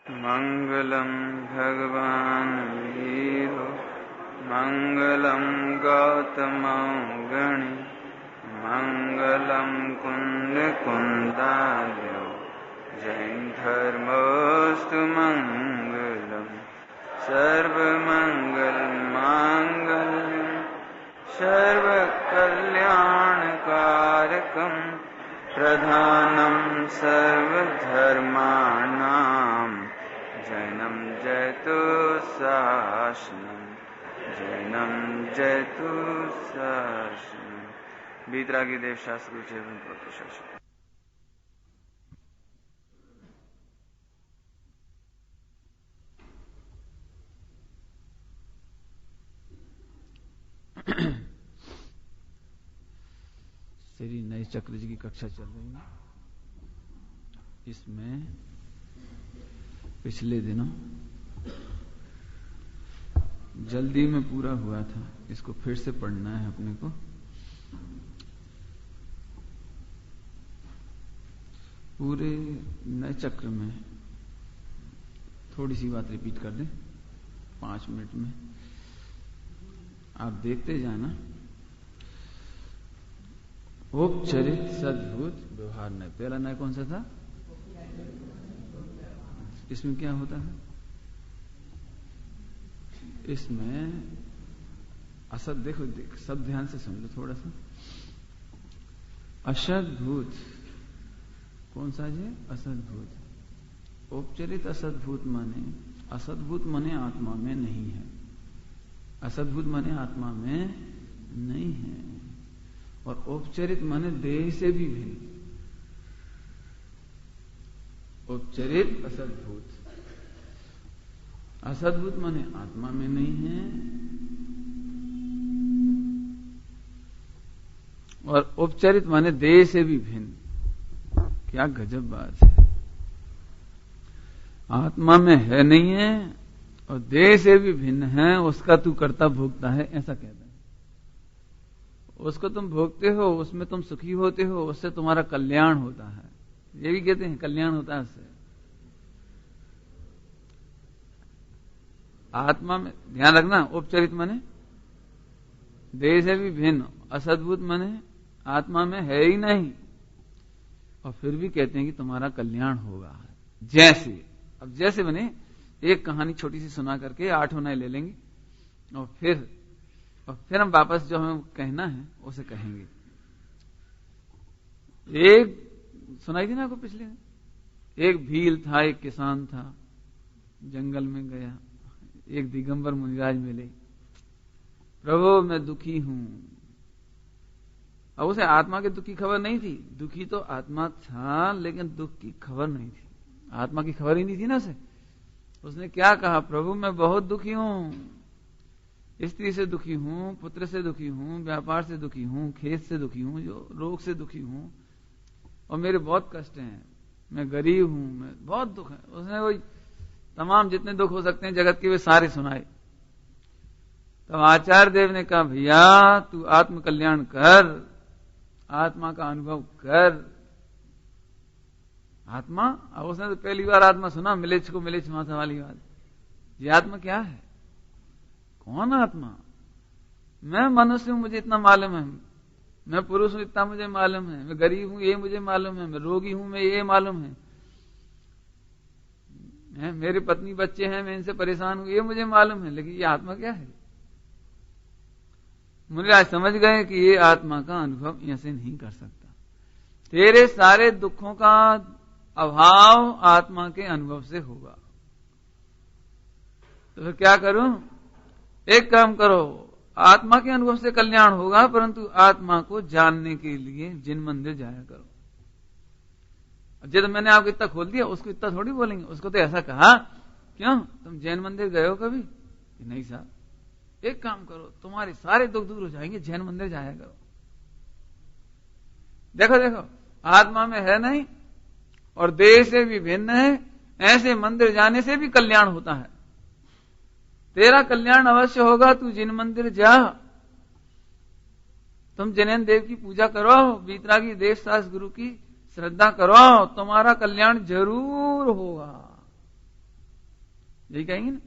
मंगलम भगवान वीरो मंगलम गौतम गणि मंगलम कुंद कुंदालो जैन धर्मोस्तु मंगलम सर्वमंगल मांगल्यम सर्वकल्याणकारकम प्रधानम सर्वधर्माणां जैनम जयतु शासनम जैनम जयतु शासनम। बीतरागी देव शास्त्र जीवन शासन। श्री नए चक्र जी की कक्षा चल रही है। इसमें पिछले दिनों जल्दी में पूरा हुआ था, इसको फिर से पढ़ना है अपने को। पूरे नए चक्र में थोड़ी सी बात रिपीट कर दें 5 मिनट में, आप देखते जाना। औपचरित सद्भूत व्यवहार नय। पहला नय कौन सा था? इसमें क्या होता है? इसमें असद, देखो सब ध्यान से सुन लो थोड़ा सा। असद्भूत कौन सा है? असद्भूत। औपचरित असद्भूत माने, असद्भूत माने आत्मा में नहीं है, असद्भूत माने आत्मा में नहीं है। और औपचरित माने देह से भी भिन्न। औपचरित असद्भूत, असद्भूत माने आत्मा में नहीं है और औपचरित माने देह से भी भिन्न। क्या गजब बात है। आत्मा में है नहीं है और देह से भी भिन्न है, उसका तू कर्ता भोगता है, ऐसा कहता है। उसको तुम भोगते हो, उसमें तुम सुखी होते हो, उससे तुम्हारा कल्याण होता है। ये भी कहते हैं कल्याण होता है उससे। आत्मा में ध्यान रखना, औपचरित माने देह से भी भिन्न, असद्भूत माने आत्मा में है ही नहीं और फिर भी कहते हैं कि तुम्हारा कल्याण होगा। जैसे, अब जैसे बने एक कहानी छोटी सी सुना करके 8 नए ले लेंगे और फिर हम वापस जो हमें कहना है उसे कहेंगे। एक सुनाई थी ना आपको पिछले दिन, एक भील था, एक किसान था, जंगल में गया, एक दिगंबर मुनिराज मिले। प्रभु मैं दुखी हूं। अब उसे आत्मा के दुख की खबर नहीं थी। दुखी तो आत्मा था लेकिन दुख की खबर नहीं थी, आत्मा की खबर ही नहीं थी ना उसे। उसने क्या कहा? प्रभु मैं बहुत दुखी हूं, स्त्री से दुखी हूं, पुत्र से दुखी हूं, व्यापार से दुखी हूं, खेत से दुखी हूं, जो रोग से दुखी हूं और मेरे बहुत कष्ट हैं, मैं गरीब हूं, मैं बहुत दुख है। उसने वही तमाम जितने दुख हो सकते हैं जगत के वे सारे सुनाए। तब आचार्य देव ने कहा भैया तू आत्म कल्याण कर, आत्मा का अनुभव कर। आत्मा, अब उसने तो पहली बार आत्मा सुना, मिलेच को मिलेच माथा वाली बात। ये आत्मा क्या है? कौन आत्मा? मैं मनुष्य हूं, मुझे इतना मालूम है। मैं पुरुष हूं, इतना मुझे मालूम है। मैं गरीब हूं, ये मुझे मालूम है। मैं रोगी हूं, मैं ये मालूम है। मेरे पत्नी बच्चे हैं, मैं इनसे परेशान हूं, ये मुझे मालूम है। लेकिन ये आत्मा क्या है? मुझे आज समझ गए कि ये आत्मा का अनुभव ऐसे नहीं कर सकता। तेरे सारे दुखों का अभाव आत्मा के अनुभव से होगा। तो फिर क्या करूं? एक काम करो, आत्मा के अनुभव से कल्याण होगा, परंतु आत्मा को जानने के लिए जिन मंदिर जाया करो। जब मैंने आपको इतना खोल दिया, उसको इतना थोड़ी बोलेंगे। उसको तो ऐसा कहा, क्यों तुम जैन मंदिर गए हो कभी? नहीं साहब। एक काम करो, तुम्हारे सारे दुख दूर हो जाएंगे, जैन मंदिर जाया करो। देखो देखो, आत्मा में है नहीं और देह से भी भिन्न है, ऐसे मंदिर जाने से भी कल्याण होता है। तेरा कल्याण अवश्य होगा, तू जिन मंदिर जा। तुम जैन देव की पूजा करो, बीतरागी देव शास्त्र गुरु की श्रद्धा करो, तुम्हारा कल्याण जरूर होगा। यही कहेंगे ना।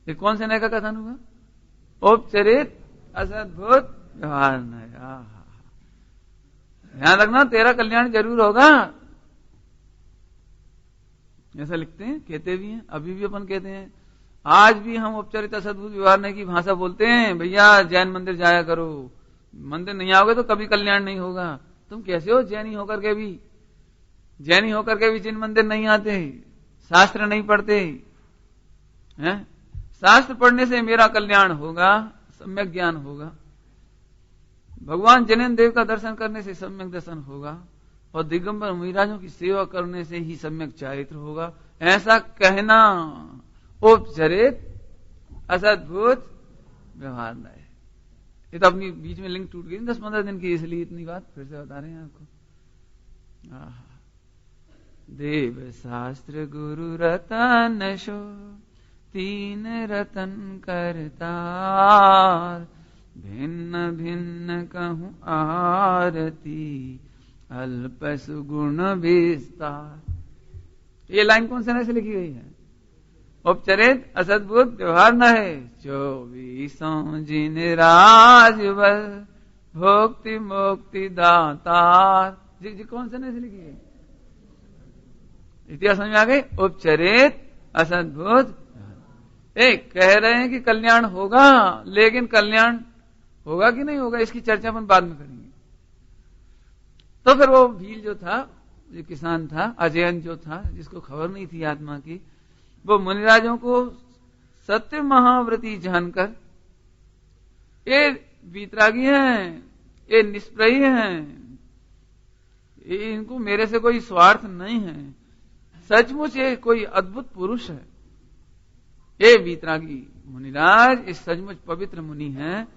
ये कौन से नए का कथन हुआ? औपचरित असद्भुत व्यवहार नय। ध्यान रखना, तेरा कल्याण जरूर होगा। ऐसा लिखते हैं, कहते भी हैं, अभी भी अपन कहते हैं। आज भी हम औपचारिक असद्भुत व्यवहार नहीं की भाषा बोलते हैं। भैया जैन मंदिर जाया करो, मंदिर नहीं आओगे तो कभी कल्याण नहीं होगा। तुम कैसे हो जैनी होकर के भी? जैनी होकर के भी जिन मंदिर नहीं आते, शास्त्र नहीं पढ़ते हैं। शास्त्र पढ़ने से मेरा कल्याण होगा, सम्यक ज्ञान होगा। भगवान जैन देव का दर्शन करने से सम्यक दर्शन होगा, और दिगंबर मुनिराजों की सेवा करने से ही सम्यक चारित्र होगा। ऐसा कहना औपचरित असद्भुत व्यवहार न है। ये तो अपनी बीच में लिंक टूट गई 10-15 दिन की, इसलिए इतनी बात फिर से बता रहे हैं आपको। देव शास्त्र गुरु रतन शो, तीन रतन करतार, भिन्न भिन्न कहूं आरती, अल्प सुगुण विस्तार। ये लाइन कौन से नए से लिखी गई है? औपचरित असद्भुत व्यवहार न है। 24 जिन राजबल, भोक्ति मोक्ति दातार। जी कौन से नए से लिखी गई? इतिहास समझ में आ गई। औपचरित असद्भुत। एक कह रहे हैं कि कल्याण होगा, लेकिन कल्याण होगा कि नहीं होगा इसकी चर्चा अपन बाद में करेंगे। तो फिर वो भील जो था, जो किसान था, अजयन जो था, जिसको खबर नहीं थी आत्मा की, वो मुनिराजों को सत्य महाव्रती जानकर, ये वीतरागी हैं, ये निष्प्रयी हैं, ये इनको मेरे से कोई स्वार्थ नहीं है, सचमुच ये कोई अद्भुत पुरुष है। ये वीतरागी मुनिराज, ये सचमुच पवित्र मुनि हैं,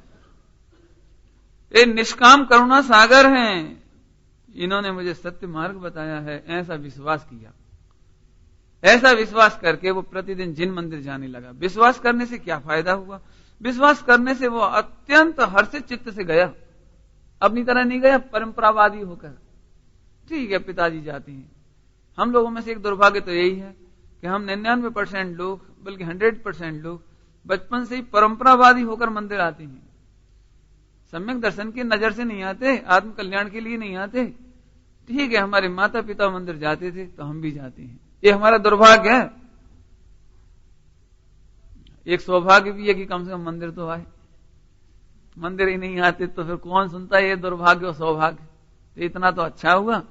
ये निष्काम करुणा सागर हैं, इन्होंने मुझे सत्य मार्ग बताया है। ऐसा विश्वास किया। ऐसा विश्वास करके वो प्रतिदिन जिन मंदिर जाने लगा। विश्वास करने से क्या फायदा हुआ? विश्वास करने से वो अत्यंत हर्षित चित्त से गया, अपनी तरह नहीं गया परंपरावादी होकर। ठीक है, पिताजी जाते हैं। हम लोगों में से एक दुर्भाग्य तो यही है कि हम 99% लोग, बल्कि 100% लोग बचपन से ही परंपरावादी होकर मंदिर आते हैं। सम्यक दर्शन की नजर से नहीं आते, आत्म कल्याण के लिए नहीं आते। ठीक है, हमारे माता पिता मंदिर जाते थे तो हम भी जाते हैं, ये हमारा दुर्भाग्य है। एक सौभाग्य भी है कि कम से कम मंदिर तो आए। मंदिर ही नहीं आते तो फिर कौन सुनता है ये दुर्भाग्य और सौभाग्य? तो इतना तो अच्छा हुआ।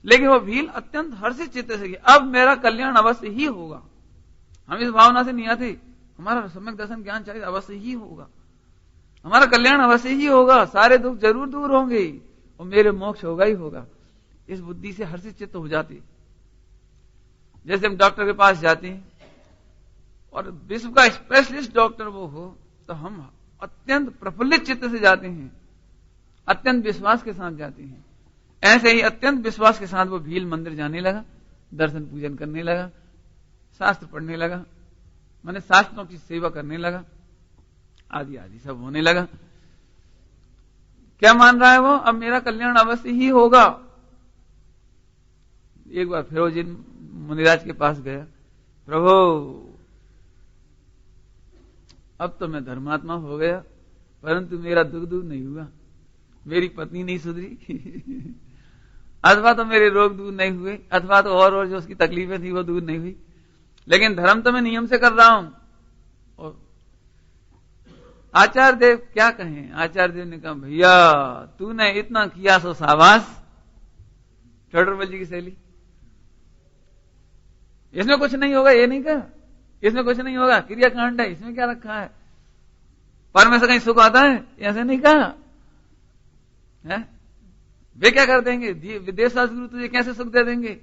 लेकिन वो भील अत्यंत हर्षित चित्त से किया, अब मेरा कल्याण अवश्य ही होगा। हम इस भावना से नहीं आते, हमारा सम्यक दर्शन ज्ञान चाहिए, अवश्य ही होगा, हमारा कल्याण अवश्य ही होगा, सारे दुख जरूर दूर होंगे और मेरे मोक्ष होगा ही होगा। इस बुद्धि से हर्षित चित्त हो जाते। जैसे हम डॉक्टर के पास जाते हैं और विश्व का स्पेशलिस्ट डॉक्टर वो हो, तो हम अत्यंत प्रफुल्लित चित्त से जाते हैं, अत्यंत विश्वास के साथ जाते हैं। ऐसे ही अत्यंत विश्वास के साथ वो भील मंदिर जाने लगा, दर्शन पूजन करने लगा, शास्त्र पढ़ने लगा, माने शास्त्रों की सेवा करने लगा, आदि आदि सब होने लगा। क्या मान रहा है वो? अब मेरा कल्याण अवश्य ही होगा। एक बार फिर वो जिन मुनिराज के पास गया, प्रभु अब तो मैं धर्मात्मा हो गया, परंतु मेरा दुख दूर नहीं हुआ, मेरी पत्नी नहीं सुधरी अथवा तो मेरे रोग दूर नहीं हुए, अथवा तो और जो उसकी तकलीफें थी वो दूर नहीं हुई, लेकिन धर्म तो मैं नियम से कर रहा हूं। और आचार्य देव क्या कहें? आचार्य देव ने कहा, भैया तूने इतना किया सो शाबाश। टोडरमल जी की शैली, इसमें कुछ नहीं होगा, ये नहीं कहा, इसमें कुछ नहीं होगा, क्रियाकांड है, इसमें क्या रखा है, परमेश्वर कहीं सुख आता है, ऐसे नहीं कहा है? वे क्या कर देंगे, विदेश गुरु तुझे कैसे सुख दे देंगे,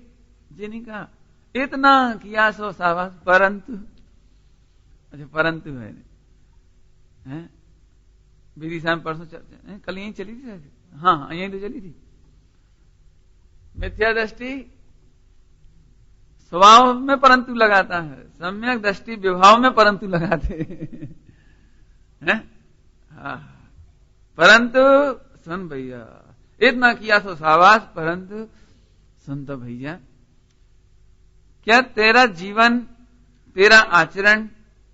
ये नहीं कहा। इतना किया सो शाबाश, परंतु, अच्छा परंतु है विधि साहब परसों कल यहीं चली थी, हाँ यहीं तो चली थी। मिथ्या दृष्टि स्वभाव में परंतु लगाता है, सम्यक दृष्टि विभाव में परंतु लगाते हैं। परंतु सुन भैया, इतना किया सो शाबाश, परंतु सुन तो भैया, क्या तेरा जीवन, तेरा आचरण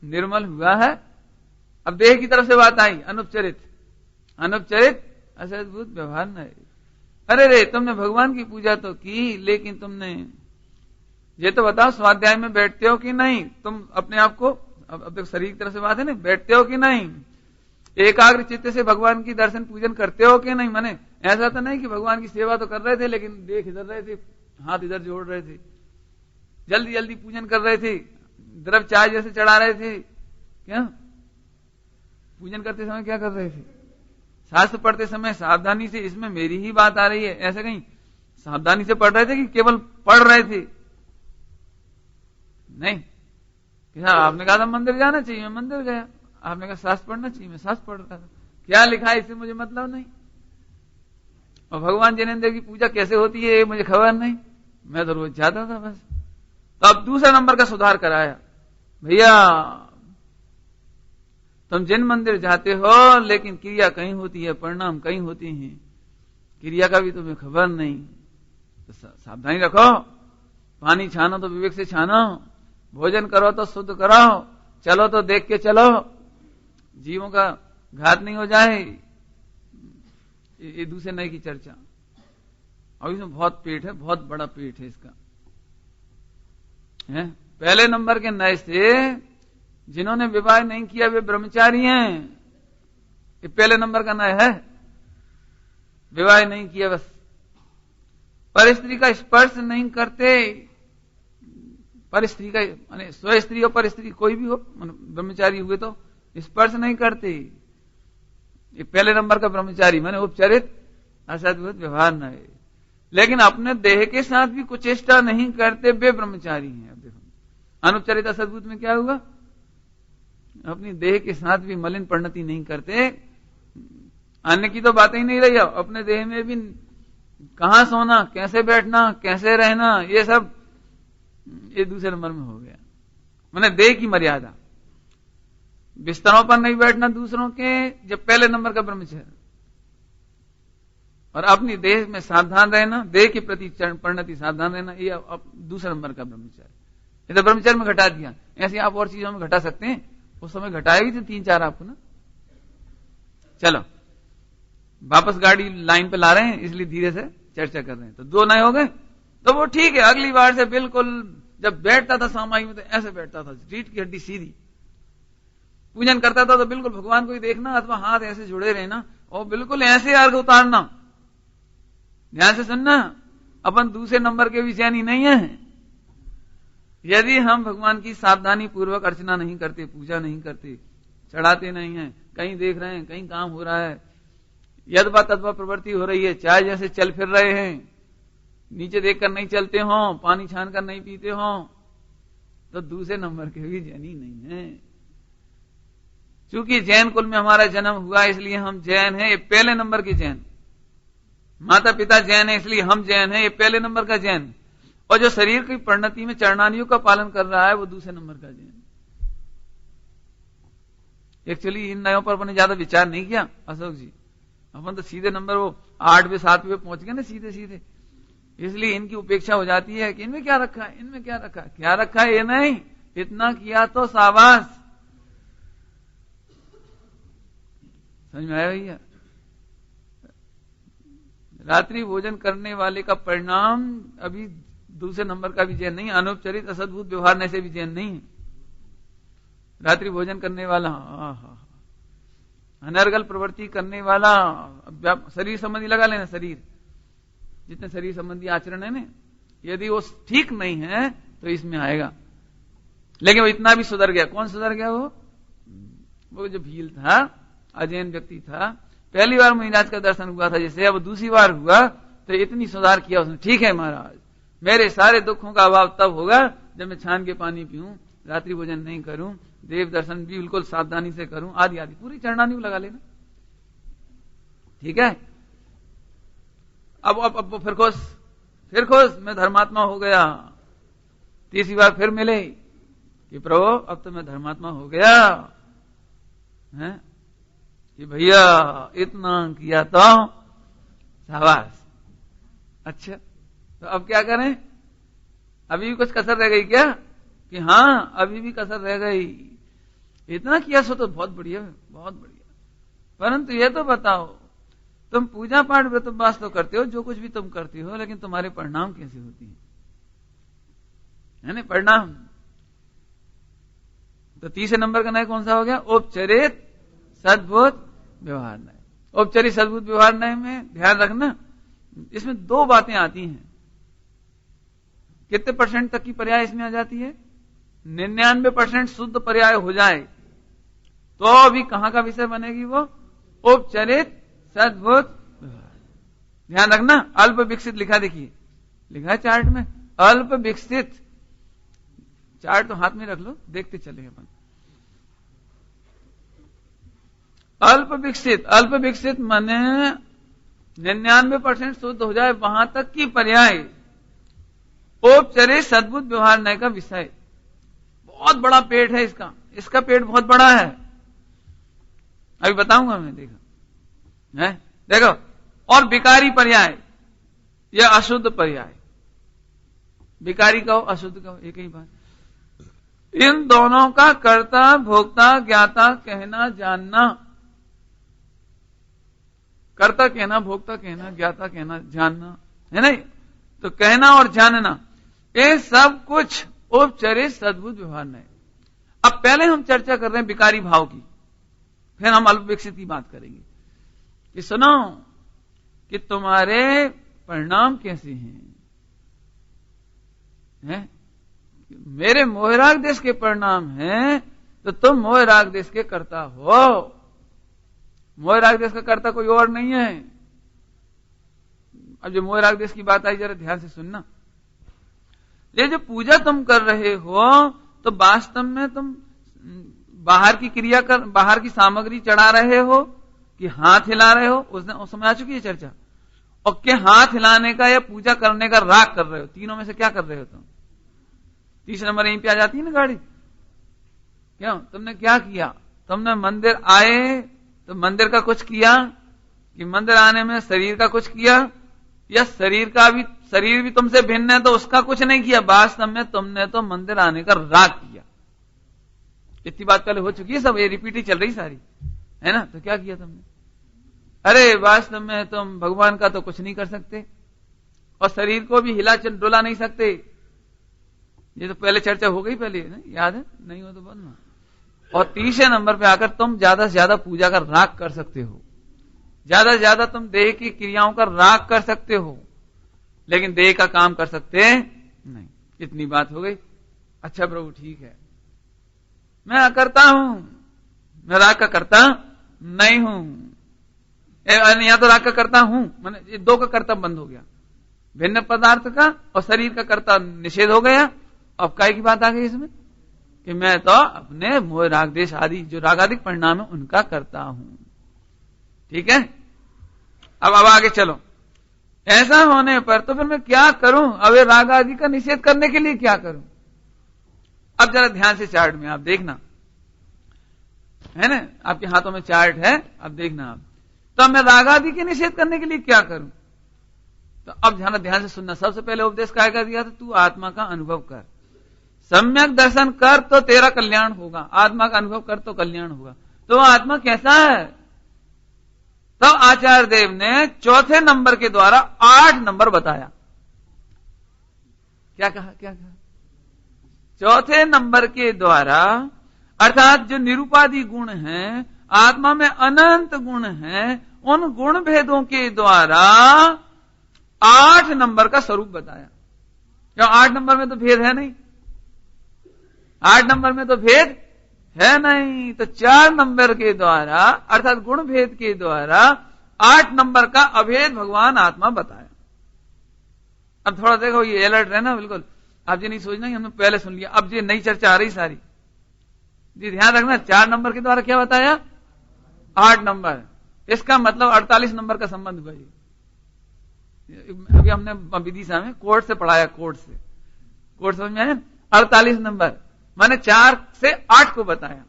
निर्मल हुआ है। अब देह की तरफ से बात आई, अनुपचरित असद्भुत व्यवहार नहीं। अरे रे, तुमने भगवान की पूजा तो की, लेकिन तुमने ये तो बताओ स्वाध्याय में बैठते हो कि नहीं? तुम अपने आप को, अब देखो शरीर की तरफ से बात है ना, बैठते हो कि नहीं? एकाग्र चित्त से भगवान की दर्शन पूजन करते हो कि नहीं? माने ऐसा तो नहीं कि भगवान की सेवा तो कर रहे थे लेकिन देख इधर रहे थे, हाथ इधर जोड़ रहे थे, जल्दी जल्दी पूजन कर रहे थे, द्रव चाय जैसे चढ़ा रहे थे। क्या पूजन करते समय क्या कर रहे थे? शास्त्र पढ़ते समय सावधानी से, इसमें मेरी ही बात आ रही है, ऐसे कहीं सावधानी से पढ़ रहे थे कि केवल पढ़ रहे थे? नहीं, आपने कहा था मंदिर जाना चाहिए, मैं मंदिर गया। आपने कहा शास्त्र पढ़ना चाहिए, मैं शास्त्र पढ़ रहा था। क्या लिखा है इससे मुझे मतलब नहीं। और भगवान जिनेंद्र की पूजा कैसे होती है ये मुझे खबर नहीं, मैं तो रोज जाता था बस। तो अब दूसरा नंबर का सुधार कराया, भैया तुम जिन मंदिर जाते हो लेकिन क्रिया कहीं होती है, परिणाम कहीं होती है, क्रिया का भी तुम्हें खबर नहीं। तो सावधानी रखो, पानी छानो तो विवेक से छानो, भोजन करो तो शुद्ध करो, चलो तो देख के चलो, जीवों का घात नहीं हो जाए। ये दूसरे नए की चर्चा। और इसमें बहुत पेट है, बहुत बड़ा पेट है इसका है। पहले नंबर के नए से जिन्होंने विवाह नहीं किया वे ब्रह्मचारी हैं। ये पहले नंबर का नय है, विवाह नहीं किया बस। पर स्त्री का स्पर्श नहीं करते, पर स्त्री का माने स्व स्त्री हो पर स्त्री कोई भी हो, ब्रह्मचारी हुए तो स्पर्श नहीं करते। ये पहले नंबर का ब्रह्मचारी माने उपचरित असद्भुत व्यवहार न है। लेकिन अपने देह के साथ भी कुचेष्टा नहीं करते, वे ब्रह्मचारी हैं। अब देखो अनुपचरित असद्भुत में क्या हुआ, अपनी देह के साथ भी मलिन परिणति नहीं करते। अन्य की तो बात ही नहीं रही, अपने देह में भी कहां सोना, कैसे बैठना, कैसे रहना, ये सब ये दूसरे नंबर में हो गया। मैंने देह की मर्यादा, बिस्तरों पर नहीं बैठना दूसरों के, जब पहले नंबर का ब्रह्मचर्य। और अपनी देह में सावधान रहना, देह के प्रति परिणति सावधान रहना, ये दूसरा नंबर का ब्रह्मचर्य। ये तो ब्रह्मचर्य में घटा दिया, ऐसे आप और चीजों में घटा सकते हैं। उस समय घटाए भी थे 3-4 आपको ना। चलो वापस गाड़ी लाइन पे ला रहे हैं, इसलिए धीरे से चर्चा कर रहे हैं। तो 2 नए हो गए तो वो ठीक है। अगली बार से बिल्कुल जब बैठता था सामाई में तो ऐसे बैठता था, रीढ़ की हड्डी सीधी। पूजन करता था तो बिल्कुल भगवान को ही देखना, अथवा हाथ ऐसे जुड़े रहना और बिल्कुल ऐसे अर्घ उतारना। ध्यान से सुनना, अपन दूसरे नंबर के भी चैनी नहीं है। यदि हम भगवान की सावधानी पूर्वक अर्चना नहीं करते, पूजा नहीं करते, चढ़ाते नहीं है, कहीं देख रहे हैं कहीं काम हो रहा है, यदवा तदवा प्रवृत्ति हो रही है, चाहे जैसे चल फिर रहे हैं, नीचे देखकर नहीं चलते हो, पानी छान कर नहीं पीते हो, तो दूसरे नंबर के भी जैनी नहीं है। क्योंकि जैन कुल में हमारा जन्म हुआ इसलिए हम जैन हैं, ये पहले नंबर के जैन। माता पिता जैन है इसलिए हम जैन हैं, ये पहले नंबर का जैन। और जो शरीर की परिणति में चरणानियों का पालन कर रहा है वो दूसरे नंबर का जैन। एक्चुअली इन नयों पर अपने ज्यादा विचार नहीं किया अशोक जी, अपन तो सीधे नंबर वो 8वें 7वें पहुंच गए ना सीधे सीधे, इसलिए इनकी उपेक्षा हो जाती है कि इनमें क्या रखा है, इनमें क्या रखा है, क्या रखा है ये नहीं, इतना किया तो शाबाश। समझ में आया भैया? रात्रि भोजन करने वाले का परिणाम अभी दूसरे नंबर का भी जैन नहीं, अनुपचरित असद्भुत व्यवहार से भी जैन नहीं है। रात्रि भोजन करने वाला, अनर्गल प्रवृत्ति करने वाला, शरीर संबंधी लगा लेना, शरीर जितने शरीर संबंधी आचरण है ना, यदि वो ठीक नहीं है तो इसमें आएगा। लेकिन वो इतना भी सुधर गया। कौन सुधर गया? वो जो भील था, अजैन व्यक्ति था, पहली बार मुनिराज का दर्शन हुआ था जैसे, अब दूसरी बार हुआ तो इतनी सुधार किया उसने। ठीक है महाराज, मेरे सारे दुखों का अभाव तब होगा जब मैं छान के पानी पीऊं, रात्रि भोजन नहीं करूं, देव दर्शन भी बिल्कुल सावधानी से करूं, आदि आदि पूरी चरणानी लगा लेना। ठीक है, अब फिर खुश मैं धर्मात्मा हो गया। तीसरी बार फिर मिले कि प्रभु अब तो मैं धर्मात्मा हो गया है कि भैया इतना किया तो शाबाश। अच्छा तो अब क्या करें? अभी भी कुछ कसर रह गई क्या? कि हाँ अभी भी कसर रह गई। इतना किया सो तो बहुत बढ़िया है, बहुत बढ़िया। परंतु ये तो बताओ, तुम पूजा पाठ व्रत उपवास तो करते हो, जो कुछ भी तुम करते हो, लेकिन तुम्हारे परिणाम कैसे होती है ना? परिणाम। तो तीसरे नंबर का न्याय कौन सा हो गया? औपचारिक सद्भुत व्यवहार न्याय। औपचारिक सद्भुत व्यवहार न्याय में ध्यान रखना, इसमें दो बातें आती हैं। कितने % तक की पर्याय इसमें आ जाती है? 99% शुद्ध पर्याय हो जाए तो अभी कहां का विषय बनेगी वो? औपचारिक सद्भुत व्यवहार। ध्यान रखना, अल्प विकसित लिखा, देखिए लिखा है चार्ट में, अल्प विकसित। चार्ट तो हाथ में रख लो, देखते चले अपन। अल्प विकसित, अल्प विकसित माने 99% शुद्ध हो जाए, वहां तक की पर्याय औपचारिक सद्भुत व्यवहार न्याय का विषय। बहुत बड़ा पेट है इसका, इसका पेट बहुत बड़ा है, अभी बताऊंगा मैं। देखो, और विकारी पर्याय या अशुद्ध पर्याय, विकारी कहो अशुद्ध कहो एक ही बात। इन दोनों का कर्ता भोक्ता ज्ञाता कहना जानना, कर्ता कहना, भोक्ता कहना, ज्ञाता कहना, जानना, है नहीं? तो कहना और जानना, ये सब कुछ औपचारिक सद्भुत व्यवहार न्याय। अब पहले हम चर्चा कर रहे हैं विकारी भाव की, फिर हम अल्प विकसित की बात करेंगे। कि सुनो कि तुम्हारे परिणाम कैसे हैं? मेरे मोहराग देश के परिणाम हैं तो तुम मोहराग देश के कर्ता हो। मोहराग देश का कर्ता कोई और नहीं है। अब जो मोहराग देश की बात आई, जरा ध्यान से सुनना। ये जो पूजा तुम कर रहे हो तो वास्तव में तुम बाहर की क्रिया कर, बाहर की सामग्री चढ़ा रहे हो कि हाथ हिला रहे हो? उस समय आ चुकी है चर्चा। और क्या हाथ हिलाने का या पूजा करने का राग कर रहे हो? तीनों में से क्या कर रहे हो तुम? तीसरा नंबर यहीं पे आ जाती है ना गाड़ी। क्यों? तुमने क्या किया? तुमने मंदिर आए तो मंदिर का कुछ किया, कि मंदिर आने में शरीर का कुछ किया, या शरीर भी तुमसे भिन्न है तो उसका कुछ नहीं किया? वास्तव में तुमने तो मंदिर आने का राग किया। इतनी बात पहले हो चुकी है, सब ये रिपीट ही चल रही सारी, है ना? तो क्या किया तुमने? अरे वास्तव में तुम भगवान का तो कुछ नहीं कर सकते और शरीर को भी हिला डुला नहीं सकते। ये तो पहले चर्चा हो गई, पहले ना? याद है? नहीं हो तो बोलना। और तीसरे नंबर पे आकर तुम ज्यादा से ज्यादा पूजा का राग कर सकते हो, ज्यादा से ज्यादा तुम देह की क्रियाओं का राग कर सकते हो, लेकिन देह का काम कर सकते नहीं। इतनी बात हो गई। अच्छा प्रभु ठीक है, मैं करता हूं, मैं राग का करता नहीं हूं, या तो राग का करता हूं, मैंने ये दो का कर्तव्य बंद हो गया, भिन्न पदार्थ का और शरीर का कर्ता निषेध हो गया। अब काय की बात आ गई इसमें कि मैं तो अपने मोह राग देश आदि जो रागादिक परिणाम है उनका करता हूं। ठीक है, अब आगे चलो। ऐसा होने पर तो फिर मैं क्या करूं? अब राग आदि का निषेध करने के लिए क्या करूं? अब जरा ध्यान से चार्ट में आप देखना, है ना? आपके हाथों में चार्ट है, अब देखना आप। तो मैं राग आदि के निषेध करने के लिए क्या करूं? तो अब ध्यान से सुनना। सबसे पहले उपदेश क्या कर दिया था? तू आत्मा का अनुभव कर, सम्यक दर्शन कर तो तेरा कल्याण होगा। आत्मा का अनुभव कर तो कल्याण होगा। तो आत्मा कैसा है? तो आचार्य देव ने चौथे नंबर के द्वारा 8 नंबर बताया। क्या कहा? चौथे नंबर के द्वारा, अर्थात जो निरूपादि गुण हैं, आत्मा में अनंत गुण हैं, उन गुण भेदों के द्वारा 8 नंबर का स्वरूप बताया। क्यों? 8 नंबर में तो भेद है नहीं, 8 नंबर में तो भेद है नहीं, तो 4 नंबर के द्वारा अर्थात गुण भेद के द्वारा 8 नंबर का अभेद भगवान आत्मा बताया। अब थोड़ा देखो, ये अलर्ट रहना बिल्कुल। आप ये नहीं सोचना कि हमने पहले सुन लिया, अब ये नई चर्चा आ रही सारी जी। ध्यान रखना, 4 नंबर के द्वारा क्या बताया? 8 नंबर। इसका मतलब 48 नंबर का संबंध हुआ। अभी हमने विदिशा में कोर्ट से पढ़ाया, कोर्ट समझ में आया? 48 नंबर माने 4 से 8 को बताया।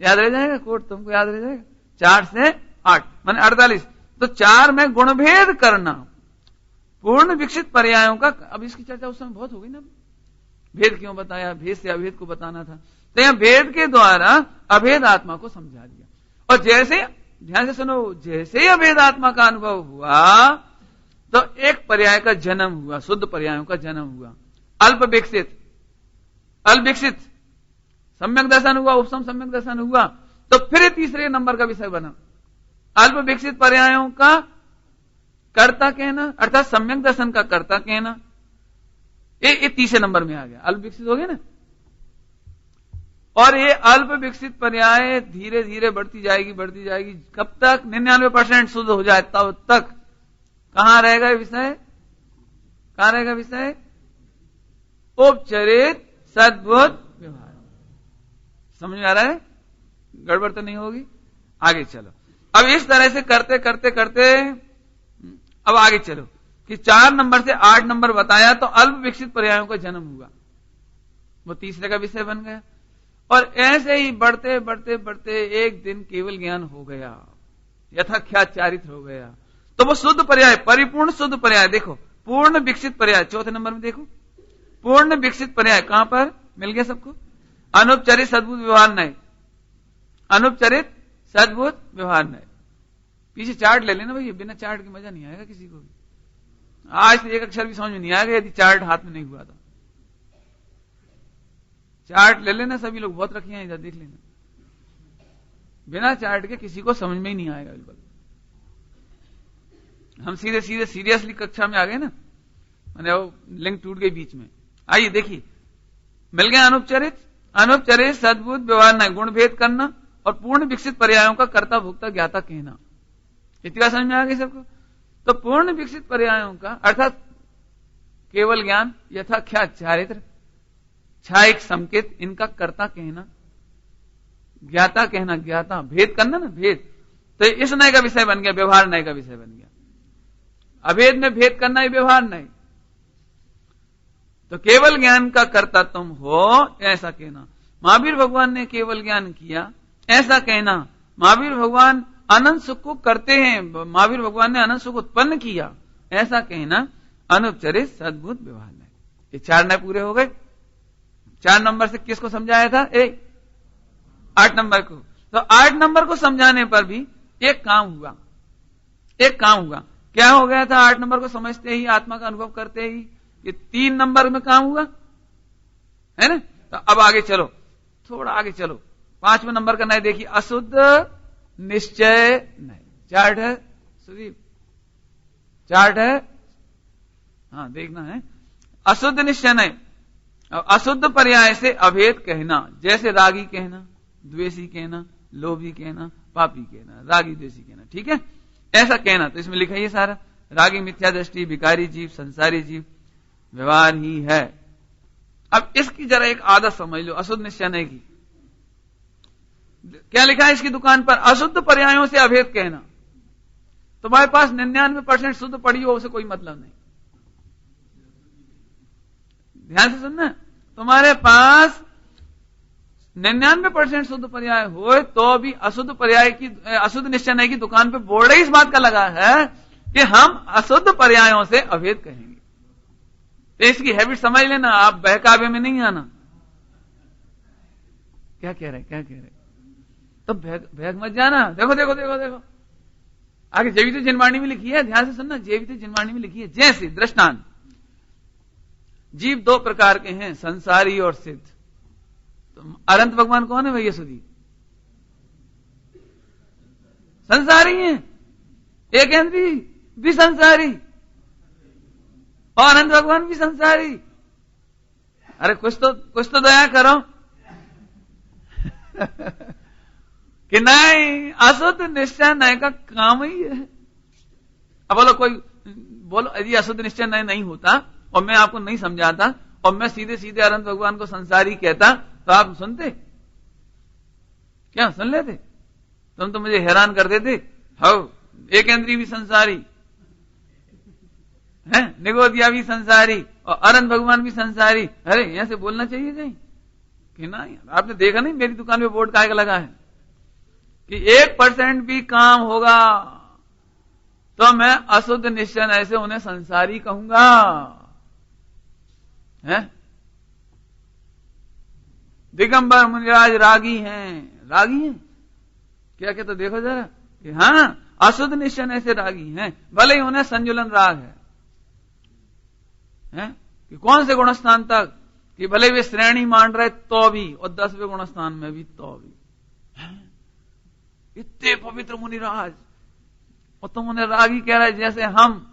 याद रह जाएगा? कोर्ट तुमको याद रह जाएगा? 4 से 8 माने 48। तो 4 में गुणभेद करना, पूर्ण विकसित पर्यायों का। अब इसकी चर्चा उस समय बहुत हो गई ना, भेद क्यों बताया? भेद से अभेद को बताना था। तो यहां भेद के द्वारा अभेद आत्मा को समझा दिया। और जैसे, ध्यान से सुनो, जैसे ही अभेद आत्मा का अनुभव हुआ तो एक पर्याय का जन्म हुआ, शुद्ध पर्यायों का जन्म हुआ। अल्प विकसित, अल्प विकसित सम्यक दर्शन हुआ, उपसम सम्यक दर्शन हुआ, तो फिर तीसरे नंबर का विषय बना अल्प विकसित पर्यायों का कर्ता कहना, अर्थात सम्यक दर्शन का कर्ता कहना। ये तीसरे नंबर में आ गया, अल्प विकसित हो गया ना। और ये अल्प विकसित पर्याय धीरे धीरे बढ़ती जाएगी, बढ़ती जाएगी, कब तक 99% शुद्ध हो जाए तब तक कहां रहेगा विषय? कहां रहेगा विषय? उपचरित सद्बुद्ध व्यवहार। समझ में आ रहा है? गड़बड़ तो नहीं होगी? आगे चलो। अब इस तरह से करते करते करते अब आगे चलो कि 4 नंबर से 8 नंबर बताया तो अल्प विकसित पर्यायों का जन्म हुआ, वो तीसरे का विषय बन गया। और ऐसे ही बढ़ते बढ़ते बढ़ते एक दिन केवल ज्ञान हो गया, यथाख्यात चारित्र हो गया, तो वो शुद्ध पर्याय, परिपूर्ण शुद्ध पर्याय। देखो पूर्ण विकसित पर्याय चौथे नंबर में देखो, पूर्ण विकसित पर्याय कहां पर मिल गया सबको? अनुपचरित सद्बुद्ध व्यवहार नय, अनुपचरित सद्बुद्ध व्यवहार नय। पीछे चार्ट ले लेना भाई, बिना चार्ट के मजा नहीं आएगा किसी को भी। आज तो एक अक्षर भी समझ में नहीं आएगा यदि चार्ट हाथ में नहीं हुआ तो। चार्ट ले लेना, सभी लोग बहुत रखे हैं, इधर देख लेना। बिना चार्ट के किसी को समझ में ही नहीं आएगा बिल्कुल। हम सीधे सीधे सीरियसली कक्षा में आ गए ना, मैंने वो लिंक टूट गई बीच में। आइए देखिए, मिल गया अनुपचरित, अनुपचरित सद्बुद्ध व्यवहार नय, गुण भेद करना और पूर्ण विकसित पर्यायों का कर्ता भोक्ता ज्ञाता कहना। इतना समझ में आ गई सबको? तो पूर्ण विकसित पर्यायों का अर्थात केवल ज्ञान, यथाख्यात चारित्र, छायिक संकेत, इनका कर्ता कहना, ज्ञाता कहना, ज्ञाता भेद करना ना, भेद। तो इस नय का विषय बन गया, व्यवहार नय का विषय बन गया। अभेद में भेद करना ही व्यवहार नय। तो केवल ज्ञान का कर्ता तुम हो, ऐसा कहना। महावीर भगवान ने केवल ज्ञान किया, ऐसा कहना। महावीर भगवान अनंत सुख को करते हैं, महावीर भगवान ने अनंत सुख उत्पन्न किया, ऐसा कहना अनुपचरित सद्बुद्ध व्यवहार नय। ये 4 नय पूरे हो गए। 4 नंबर से किसको समझाया था? 8 नंबर को। तो 8 नंबर को समझाने पर भी एक काम हुआ, एक काम हुआ। क्या हो गया था? 8 नंबर को समझते ही, आत्मा का अनुभव करते ही ये 3 नंबर में काम हुआ, है ना। तो अब आगे चलो, थोड़ा आगे चलो। 5वें नंबर का नय देखिए, अशुद्ध निश्चय नय। चार्ट है सुदीप, चार्ट है, हाँ देखना है। अशुद्ध निश्चय नय, अशुद्ध पर्याय से अभेद कहना, जैसे रागी कहना, द्वेषी कहना, लोभी कहना, पापी कहना, रागी द्वेषी कहना, ठीक है, ऐसा कहना। तो इसमें लिखा ही सारा, रागी मिथ्या दृष्टि, विकारी जीव, संसारी जीव, व्यवहार ही है। अब इसकी जरा एक आदत समझ लो, अशुद्ध निश्चय नय की। क्या लिखा है इसकी दुकान पर? अशुद्ध पर्यायों से अभेद कहना। तुम्हारे पास 99% शुद्ध पड़ी हो, उसे कोई मतलब नहीं। ध्यान से सुनना, तुम्हारे पास 99% शुद्ध पर्याय हो तो भी अशुद्ध पर्याय की, अशुद्ध निश्चय नय की दुकान पे बोर्ड इस बात का लगा है कि हम अशुद्ध पर्यायों से अभेद कहेंगे। तो इसकी हैबिट समझ लेना, आप बहकावे में नहीं आना। क्या कह रहे, क्या कह रहे? तो बहक मत जाना। देखो देखो देखो देखो, आगे जीवित जिनवाणी में लिखी है, ध्यान से सुनना, जीवित जिनवाणी में लिखी है। जैसे दृष्टांत, जीव 2 प्रकार के हैं, संसारी और सिद्ध। तो अनंत भगवान कौन है भैया सुधी? संसारी हैं। एक इंद्री भी संसारी और अनंत भगवान भी संसारी। अरे कुछ तो दया करो कि नहीं, अशुद्ध निश्चय नय का काम ही है। अब बोलो कोई बोलो, यदि अशुद्ध निश्चय नय नहीं होता और मैं आपको नहीं समझाता और मैं सीधे सीधे अनंत भगवान को संसारी कहता तो आप सुनते क्या? सुन लेते? तुम तो मुझे हैरान कर देते। हो, एक इंद्री भी संसारी है, निगोदिया भी संसारी और अनंत भगवान भी संसारी। अरे यहां से बोलना चाहिए कहीं कि नहीं? आपने देखा नहीं मेरी दुकान पे बोर्ड काहे का लगा है कि 1% भी काम होगा तो मैं अशुद्ध निश्चय नय से उन्हें संसारी कहूंगा, है? दिगंबर मुनिराज रागी हैं। रागी हैं क्या कहते तो देखो जरा कि हाँ अशुद्ध निश्चय से रागी हैं, भले ही उन्हें संजुलन राग है कि कौन से गुणस्थान तक, कि भले वे श्रेणी मान रहे तो भी, और 10वें गुणस्थान में भी तो भी इतने पवित्र मुनिराज, और तुम उन्हें रागी कह रहे जैसे हम।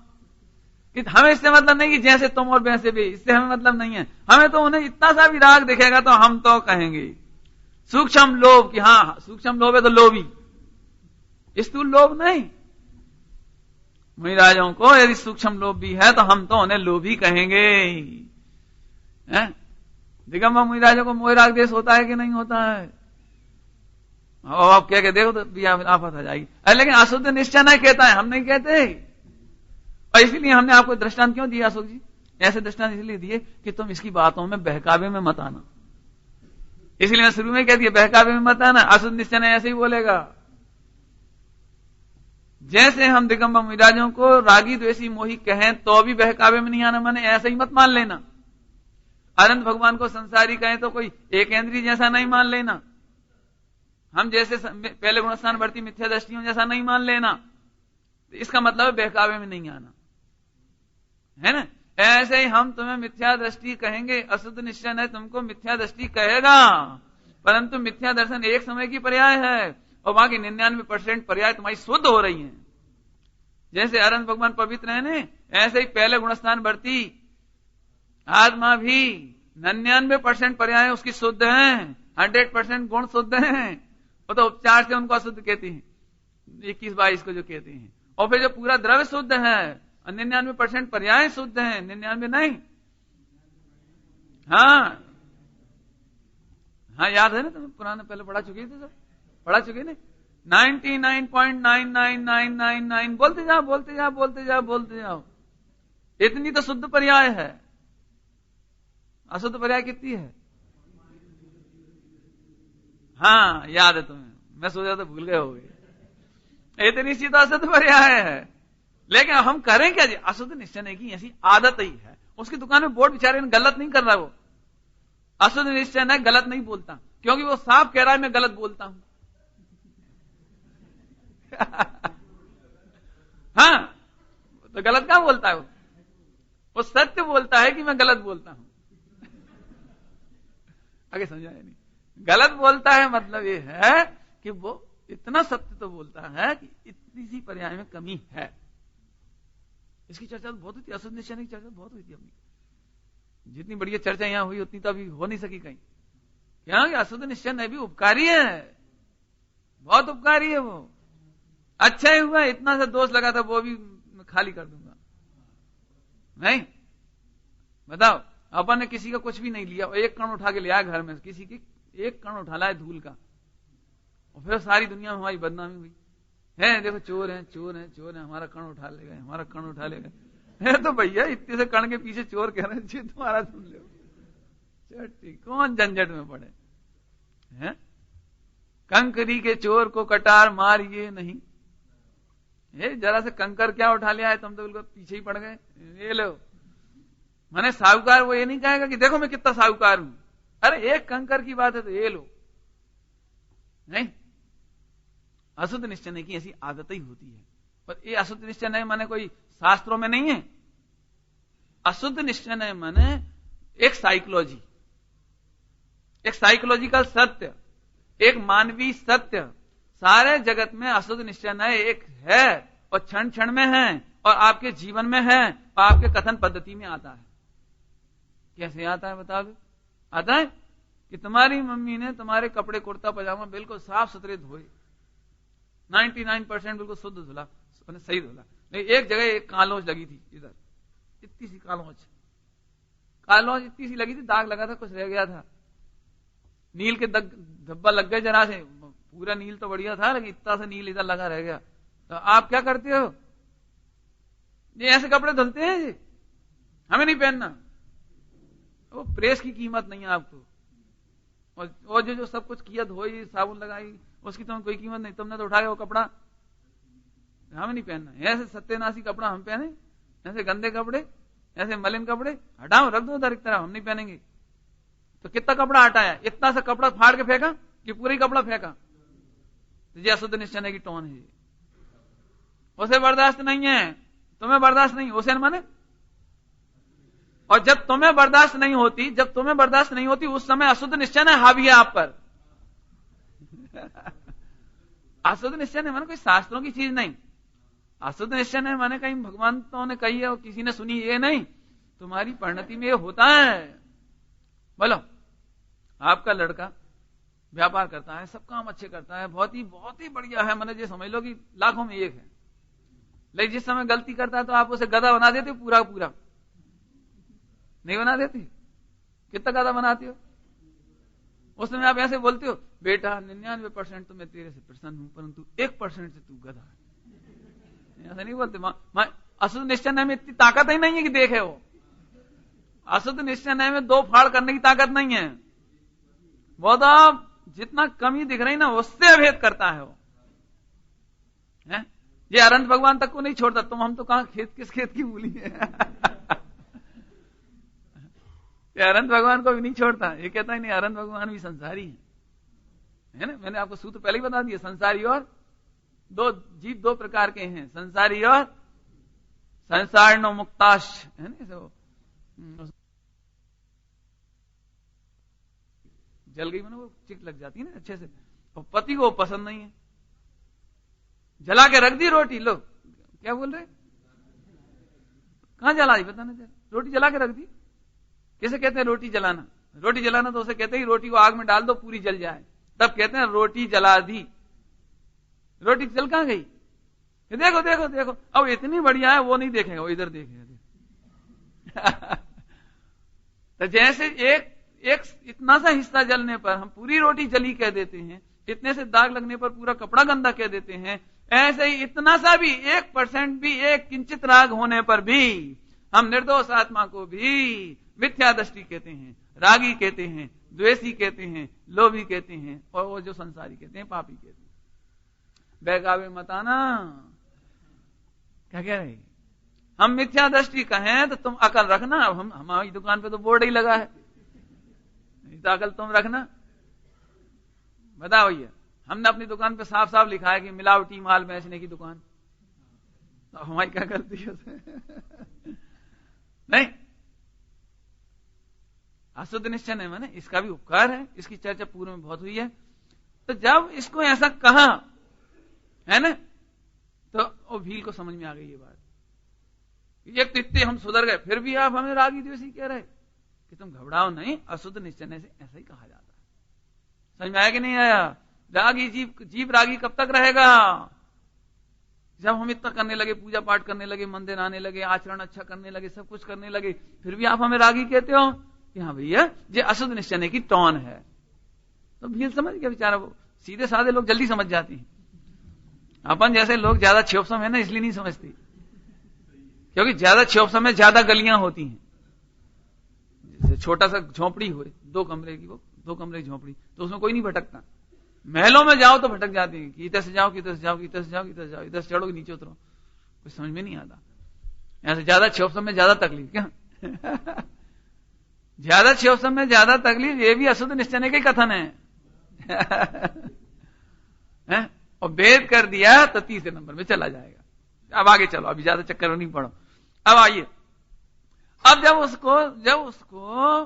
हमें इससे मतलब नहीं कि जैसे तुम और वैसे भी, इससे हमें मतलब नहीं है। हमें तो उन्हें इतना सा भी राग दिखेगा तो हम तो कहेंगे सूक्ष्म लोभ, कि हाँ सूक्ष्म लोभ है तो लोभी, स्थूल लोभ नहीं। मुनिराजों को यदि सूक्ष्म लोभ भी है तो हम तो उन्हें लोभी कहेंगे। दिगंबर मुनिराजों को मोह राग देश होता है कि नहीं होता है? और आप कह के देखो तो भी आफत आ जाएगी। लेकिन अशुद्ध निश्चय नहीं कहता है, हम नहीं कहते। और इसीलिए हमने आपको दृष्टांत क्यों दिया अशोक जी? ऐसे दृष्टांत इसलिए दिए कि तुम इसकी बातों में बहकावे में मत आना। इसलिए मैं शुरू में कह दिया बहकावे में मत आना, अशुद्ध निश्चय नहीं ऐसे ही बोलेगा। जैसे हम दिगंबर मुनिराजों को रागी द्वेषी मोही कहें तो भी बहकावे में नहीं आना, मैंने ऐसे ही मत मान लेना। अनंत भगवान को संसारी कहें तो कोई एक इंद्रिय जैसा नहीं मान लेना। हम जैसे पहले गुणस्थान बढ़ती मिथ्या दृष्टियों जैसा नहीं मान लेना। इसका मतलब है बहकावे में नहीं आना, है ना? ऐसे ही हम तुम्हें मिथ्या दृष्टि कहेंगे, अशुद्ध निश्चय है तुमको मिथ्या दृष्टि कहेगा, परंतु मिथ्या दर्शन एक समय की पर्याय है और बाकी 99% पर्याय तुम्हारी शुद्ध हो रही हैं। जैसे अनंत भगवान पवित्र है ने, ऐसे ही पहले गुणस्थान बढ़ती आत्मा भी 99% पर्याय उसकी शुद्ध है, 100% गुण शुद्ध है। वो तो उपचार से उनको अशुद्ध कहती हैं, 21-22 को जो कहते हैं। और फिर जो पूरा द्रव्य शुद्ध है, 99% पर्याय शुद्ध है, 99 नहीं। हाँ याद है ना तुम्हें, पुराने पहले पढ़ा चुके थे, सब पढ़ा चुके ने। 99.99999 बोलते जाओ बोलते जाओ बोलते जाओ बोलते जाओ, इतनी तो शुद्ध पर्याय है। अशुद्ध पर्याय कितनी है? हाँ याद है तुम्हें, मैं सोचा तो भूल गए हो गए। इतनी सी तो अशुद्ध पर्याय है, लेकिन हम करें क्या जी? अशुद्ध निश्चय नहीं की ऐसी आदत ही है। उसकी दुकान में बोर्ड बेचारे गलत नहीं कर रहा, वो अशुद्ध निश्चय नहीं गलत नहीं बोलता, क्योंकि वो साफ कह रहा है मैं गलत बोलता हूं। हाँ तो गलत क्या बोलता है? वो सत्य बोलता है कि मैं गलत बोलता हूं। आगे समझाया नहीं? गलत बोलता है मतलब ये है कि वो इतना सत्य तो बोलता है कि इतनी सी पर्याय में कमी है। इसकी चर्चा तो बहुत हुई थी, अशुद्ध निश्चय की चर्चा बहुत हुई थी अपनी। जितनी बढ़िया चर्चा यहां हुई उतनी तो अभी हो नहीं सकी कहीं। क्या अशुद्ध निश्चय भी उपकारी है, बहुत उपकारी है वो। अच्छा ही हुआ इतना सा दोष लगा था, वो भी खाली कर दूंगा। नहीं बताओ, अपन ने किसी का कुछ भी नहीं लिया और एक कण उठा के ले आया घर में, किसी की एक कण उठा लाया धूल का, और फिर सारी दुनिया में हमारी बदनामी हुई है। देखो चोर है चोर है चोर है, हमारा कण उठा ले गए, हमारा कण उठा ले गए। तो भैया इतने से कण के पीछे चोर कह रहे हैं, तुम्हारा सुन लो चट्टी, कौन झंझट में पड़े हैं? कंकरी के चोर को कटार मारिए नहीं। ये जरा से कंकर क्या उठा लिया है, तुम तो बिल्कुल पीछे ही पड़ गए। ये लो, मैंने साहूकार वो ये नहीं कहेगा कि देखो मैं कितना साहूकार हूं। अरे एक कंकर की बात है तो ये लो। नहीं, अशुद्ध निश्चय नहीं की ऐसी आदत ही होती है। पर ये अशुद्ध निश्चय नहीं माने कोई शास्त्रों में नहीं है। अशुद्ध निश्चय नहीं माने एक साइकोलॉजी, एक साइकोलॉजिकल सत्य, एक मानवीय सत्य। सारे जगत में अशुद्ध निश्चय नहीं एक है और क्षण क्षण में है और आपके जीवन में है और आपके कथन पद्धति में आता है। कैसे आता है बताओ? आता है कि तुम्हारी मम्मी ने तुम्हारे कपड़े कुर्ता पजामा बिल्कुल साफ सुथरे धोए, 99% बिल्कुल शुद्ध धुला, सही धुला, लेकिन एक जगह एक कालोज लगी थी, इधर इतनी सी कालोज इतनी सी लगी थी, दाग लगा था, कुछ रह गया था, नील के धब्बा लग गए जरा से। पूरा नील तो बढ़िया था लेकिन इतना सा नील इधर लगा रह गया। तो आप क्या करते हो? ये ऐसे कपड़े धुलते हैं जी, हमें नहीं पहनना। वो प्रेस की कीमत नहीं है आपको, और जो सब कुछ किया, धोई, साबुन लगाई, उसकी तो कोई कीमत नहीं। तुमने तो उठाया वो कपड़ा, हमें नहीं पहनना। ऐसे सत्यानाशी कपड़ा हम पहने, ऐसे गंदे कपड़े, ऐसे मलिन कपड़े हटाओ, रख दो उधर एक तरफ, हम नहीं पहनेंगे। तो कितना कपड़ा हटाया? इतना सा कपड़ा फाड़ के फेंका कि पूरा ही कपड़ा फेंका? तो ये अशुद्ध निश्चय की टोन है। उसे बर्दाश्त नहीं है, तुम्हें बर्दाश्त नहीं, उसे माने। और जब तुम्हें बर्दाश्त नहीं होती उस समय अशुद्ध निश्चय ने हावी है आप पर। अशुद्ध निश्चय ने माने कोई शास्त्रों की चीज नहीं। अशुद्ध निश्चय ने माने कहीं भगवान ने कही है और किसी ने सुनी, ये नहीं, तुम्हारी परिणति में ये होता है। बोलो, आपका लड़का व्यापार करता है, सब काम अच्छे करता है, बहुत ही बढ़िया है, मैंने ये समझ लो कि लाखों में एक है। लेकिन जिस समय गलती करता है तो आप उसे गधा बना देते हो, पूरा पूरा नहीं बना देते? कितना गधा बनाते हो? उस समय आप ऐसे बोलते हो, बेटा 99% तो मैं तेरे से प्रसन्न हूं, परंतु 1% से तू गधा है। ऐसा नहीं बोलते। अशुद्ध निश्चय में इतनी ताकत ही नहीं है कि देखे वो। अशुद्ध निश्चय में 2 फाड़ करने की ताकत नहीं है। वो तो जितना कमी दिख रही ना उससे अभेद करता है वो है? ये अनंत भगवान तक को नहीं छोड़ता। हम तो कहां किस खेत की मूली है। ये अनंत भगवान को भी नहीं छोड़ता। ये कहता है नहीं, अनंत भगवान भी संसारी है ना। मैंने आपको सूत्र पहले ही बता दिया, संसारी और जीव 2 प्रकार के हैं, संसारी और संसार नो मुक्ताश है ना। जल गई मैंने, वो चिक लग जाती है ना अच्छे से, और पति को पसंद नहीं है। जला के रख दी रोटी। लो क्या बोल रहे, कहां जला दी बताना जरा। रोटी जला के रख दी। किसे कहते हैं रोटी जलाना? रोटी जलाना तो उसे कहते हैं रोटी को आग में डाल दो पूरी जल जाए, तब कहते हैं रोटी जला दी। रोटी जल कहां गई? देखो देखो देखो, अब इतनी बढ़िया है वो नहीं देखेगा, वो इधर देखेगा। तो जैसे एक इतना सा हिस्सा जलने पर हम पूरी रोटी जली कह देते हैं, इतने से दाग लगने पर पूरा कपड़ा गंदा कह देते हैं, ऐसे ही इतना सा भी 1% भी, एक किंचित राग होने पर भी हम निर्दोष आत्मा को भी मिथ्या दृष्टि कहते हैं, रागी कहते हैं, द्वेषी कहते हैं, लोभी कहते हैं, और वो जो संसारी कहते हैं, पापी कहते हैं। बैगावे मताना क्या कह रहे? हम मिथ्या दृष्टि कहें तो तुम अकल रखना। अब हमारी दुकान पे तो बोर्ड ही लगा है, तो अकल तुम रखना। बताओ भैया, हमने अपनी दुकान पे साफ साफ लिखा है कि मिलावटी माल बेचने की दुकान, तो हमारी क्या गलती है? नहीं, अशुद्ध निश्चय नहीं माने, इसका भी उपकार है, इसकी चर्चा पूर्व में बहुत हुई है। तो जब इसको ऐसा कहा है ना, तो वो भील को समझ में आ गई ये बात। एक तित्ते हम सुधर गए, फिर भी आप हमें रागी द्वेषी कह रहे कि तुम घबराओ नहीं, अशुद्ध निश्चय से ऐसा ही कहा जाता है। समझ में आया कि नहीं आया? रागी जीव रागी कब तक रहेगा? जब हम इतना करने लगे, पूजा पाठ करने लगे, मंदिर आने लगे, आचरण अच्छा करने लगे, सब कुछ करने लगे, फिर भी आप हमें रागी कहते हो कि हाँ भैया ये अशुद्ध निश्चय की टोन है। तो भील समझ गया बेचारा। वो सीधे साधे लोग जल्दी समझ जाती हैं। अपन जैसे लोग ज्यादा क्षोभसम है ना, इसलिए नहीं समझती, क्योंकि ज्यादा क्षोभसम में ज्यादा गलियां होती हैं। जैसे छोटा सा झोपड़ी हुई 2 कमरे की, वो 2 कमरे की झोपड़ी, तो उसमें कोई नहीं भटकता। महलों में जाओ तो भटक जाते हैं कि इधर से जाओ, इधर से जाओ, इधर से जाओ, इधर से जाओ, इधर से चढ़ो कि नीचे उतरो, कुछ समझ में नहीं आता। ऐसे ज्यादा क्षोभसम में ज्यादा तकलीफ क्या? ज्यादा क्षोभसम में ज्यादा तकलीफ, ये भी अशुद्ध निश्चय का कथन है। और भेद कर दिया तो 30 नंबर में चला जाएगा। अब आगे चलो, अभी ज्यादा चक्कर नहीं पड़ो। अब आइए, अब जब उसको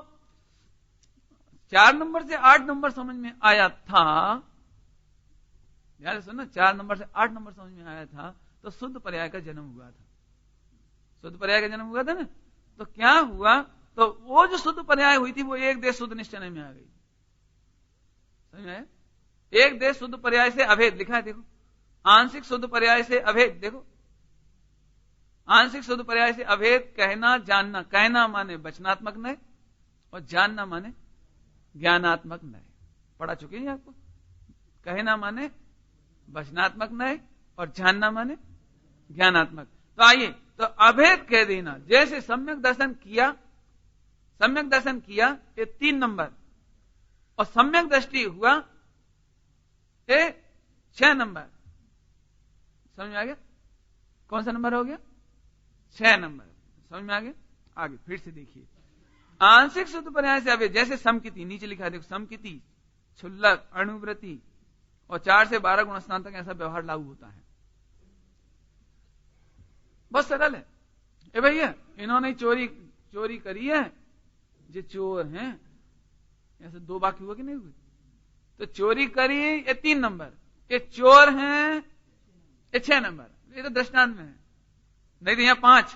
4 नंबर से 8 नंबर समझ में आया था, यार सुनो, 4 नंबर से 8 नंबर समझ में आया था, तो शुद्ध पर्याय का जन्म हुआ था। शुद्ध पर्याय का जन्म हुआ था ना, तो क्या हुआ? तो वो जो शुद्ध पर्याय हुई थी वो एक देश शुद्ध निश्चय में आ गई। समझ में आया? एक देश शुद्ध पर्याय से अभेद लिखा है, देखो। आंशिक शुद्ध पर्याय से अभेद, देखो। आंशिक शुद्ध पर्याय से अभेद कहना जानना। कहना माने वचनात्मक नय और जानना माने ज्ञानात्मक नय। पढ़ा चुके हैं आपको? कहना माने वचनात्मक नय और जानना माने ज्ञानात्मक। तो आइए, तो अभेद कह देना, जैसे सम्यक दर्शन किया, सम्यक दर्शन किया ये 3 नंबर, और सम्यक दृष्टि हुआ ये 6 नंबर। समझ में आ गया? कौन सा नंबर हो गया? 6 नंबर। समझ में आ गया? आगे फिर से देखिए, आंशिक शुद्ध पर्याय से अभेद, जैसे समकिति, नीचे लिखा है देखो, समकिति, क्षुल्लक, अणुव्रति और 4 से 12 गुण स्नान तक ऐसा व्यवहार लागू होता है। बहुत सरल है। ए भैया इन्होंने चोरी करी है, जो चोर हैं, ऐसे 2 बाकी हुआ कि नहीं हुए? तो चोरी करी ये 3 नंबर, ये चोर हैं ये 6 नंबर, ये तो दृष्टांत में है, नहीं तो यहाँ 5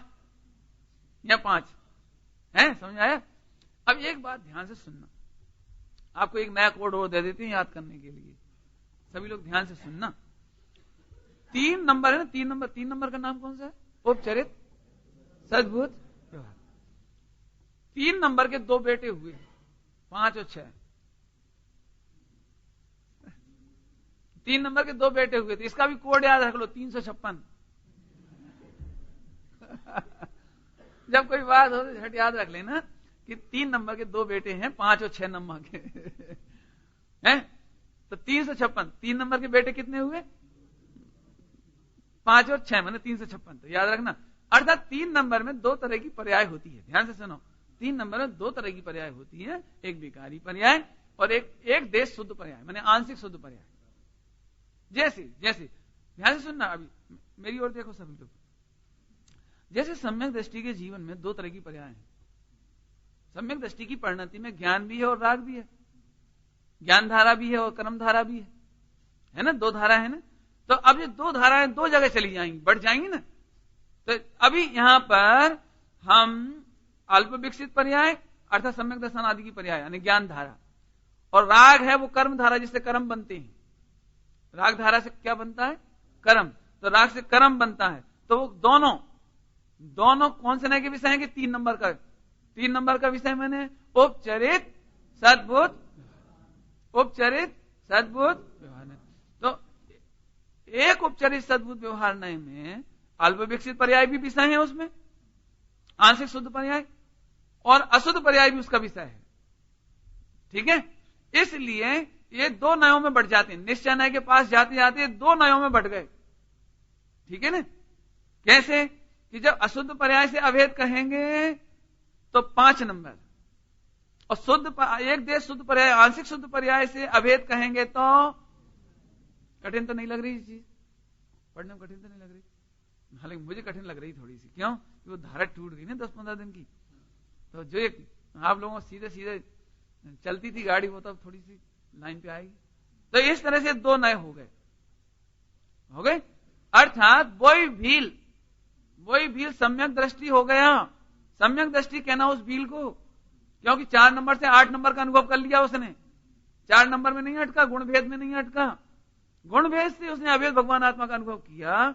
है। समझ आया? अब एक बात ध्यान से सुनना, आपको एक नया कोड और दे देते हैं याद करने के लिए, सभी लोग ध्यान से सुनना। 3 नंबर है ना, 3 नंबर का नाम कौन सा है? उपचरित सद्भुत व्यवहार। 3 नंबर के 2 बेटे हुए, 5 और 6। 3 नंबर के 2 बेटे हुए, तो इसका भी कोड याद रख लो, 356। जब कोई बात हो तो झट याद रख लेना कि 3 नंबर के 2 बेटे हैं, 5 और 6 नंबर के हैं, तो 356। 3 नंबर के बेटे कितने हुए? 5 और 6 माने 356। तो याद रखना, अर्थात 3 नंबर में 2 तरह की पर्याय होती है। ध्यान से सुनो, 3 नंबर में 2 तरह की पर्याय होती है, एक विकारी पर्याय और एक देश शुद्ध पर्याय, माने आंशिक शुद्ध पर्याय। जैसे ध्यान से सुनना, अभी मेरी ओर देखो सभी लोग। जैसे सम्यक दृष्टि के जीवन में 2 तरह की पर्याय हैं। सम्यक दृष्टि की परिणति में ज्ञान भी है और राग भी है, ज्ञान धारा भी है और कर्म धारा भी है ना, 2 धारा है ना। तो अब ये 2 धाराएं 2 जगह चली जाएंगी, बढ़ जाएंगी ना। तो अभी यहां पर हम अल्प विकसित पर्याय अर्थात सम्यक दर्शन आदि की पर्याय यानी ज्ञान धारा, और राग है वो कर्म धारा जिससे कर्म बनते हैं। राग धारा से क्या बनता है? कर्म। तो राग से कर्म बनता है, तो वो दोनों कौन से नए के विषय है कि 3 नंबर का? 3 नंबर का विषय मैंने उपचरित सद्भुत व्यवहार। तो एक उपचरित सद्भुत व्यवहार नए में अल्प विकसित पर्याय भी विषय है, उसमें आंशिक शुद्ध पर्याय और अशुद्ध पर्याय भी उसका विषय है। ठीक है, इसलिए ये 2 नयों में बढ़ जाते हैं। निश्चय नय के पास जाते जाते 2 नयों में बढ़ गए। ठीक है ना? कैसे कि जब अशुद्ध पर्याय से अभेद कहेंगे तो 5 नंबर, और एक देश शुद्ध पर्याय आंशिक शुद्ध पर्याय से अभेद कहेंगे तो कठिन तो नहीं लग रही चीज? पढ़ने में कठिन तो नहीं लग रही? हालांकि मुझे कठिन लग रही थोड़ी सी। क्यों? कि वो धारा टूट गई ना 10-15 दिन की। तो जो एक आप लोगों सीधे चलती थी गाड़ी, वो तो थोड़ी सी लाइन पे आएगी। तो इस तरह से 2 नए हो गए। अर्थात वही भील सम्यक दृष्टि हो गया। सम्यक दृष्टि कहना उस भील को, क्योंकि 4 नंबर से 8 नंबर का अनुभव कर लिया उसने। 4 नंबर में नहीं अटका, गुण भेद में नहीं अटका, गुण भेद से उसने अभेद भगवान आत्मा का अनुभव किया,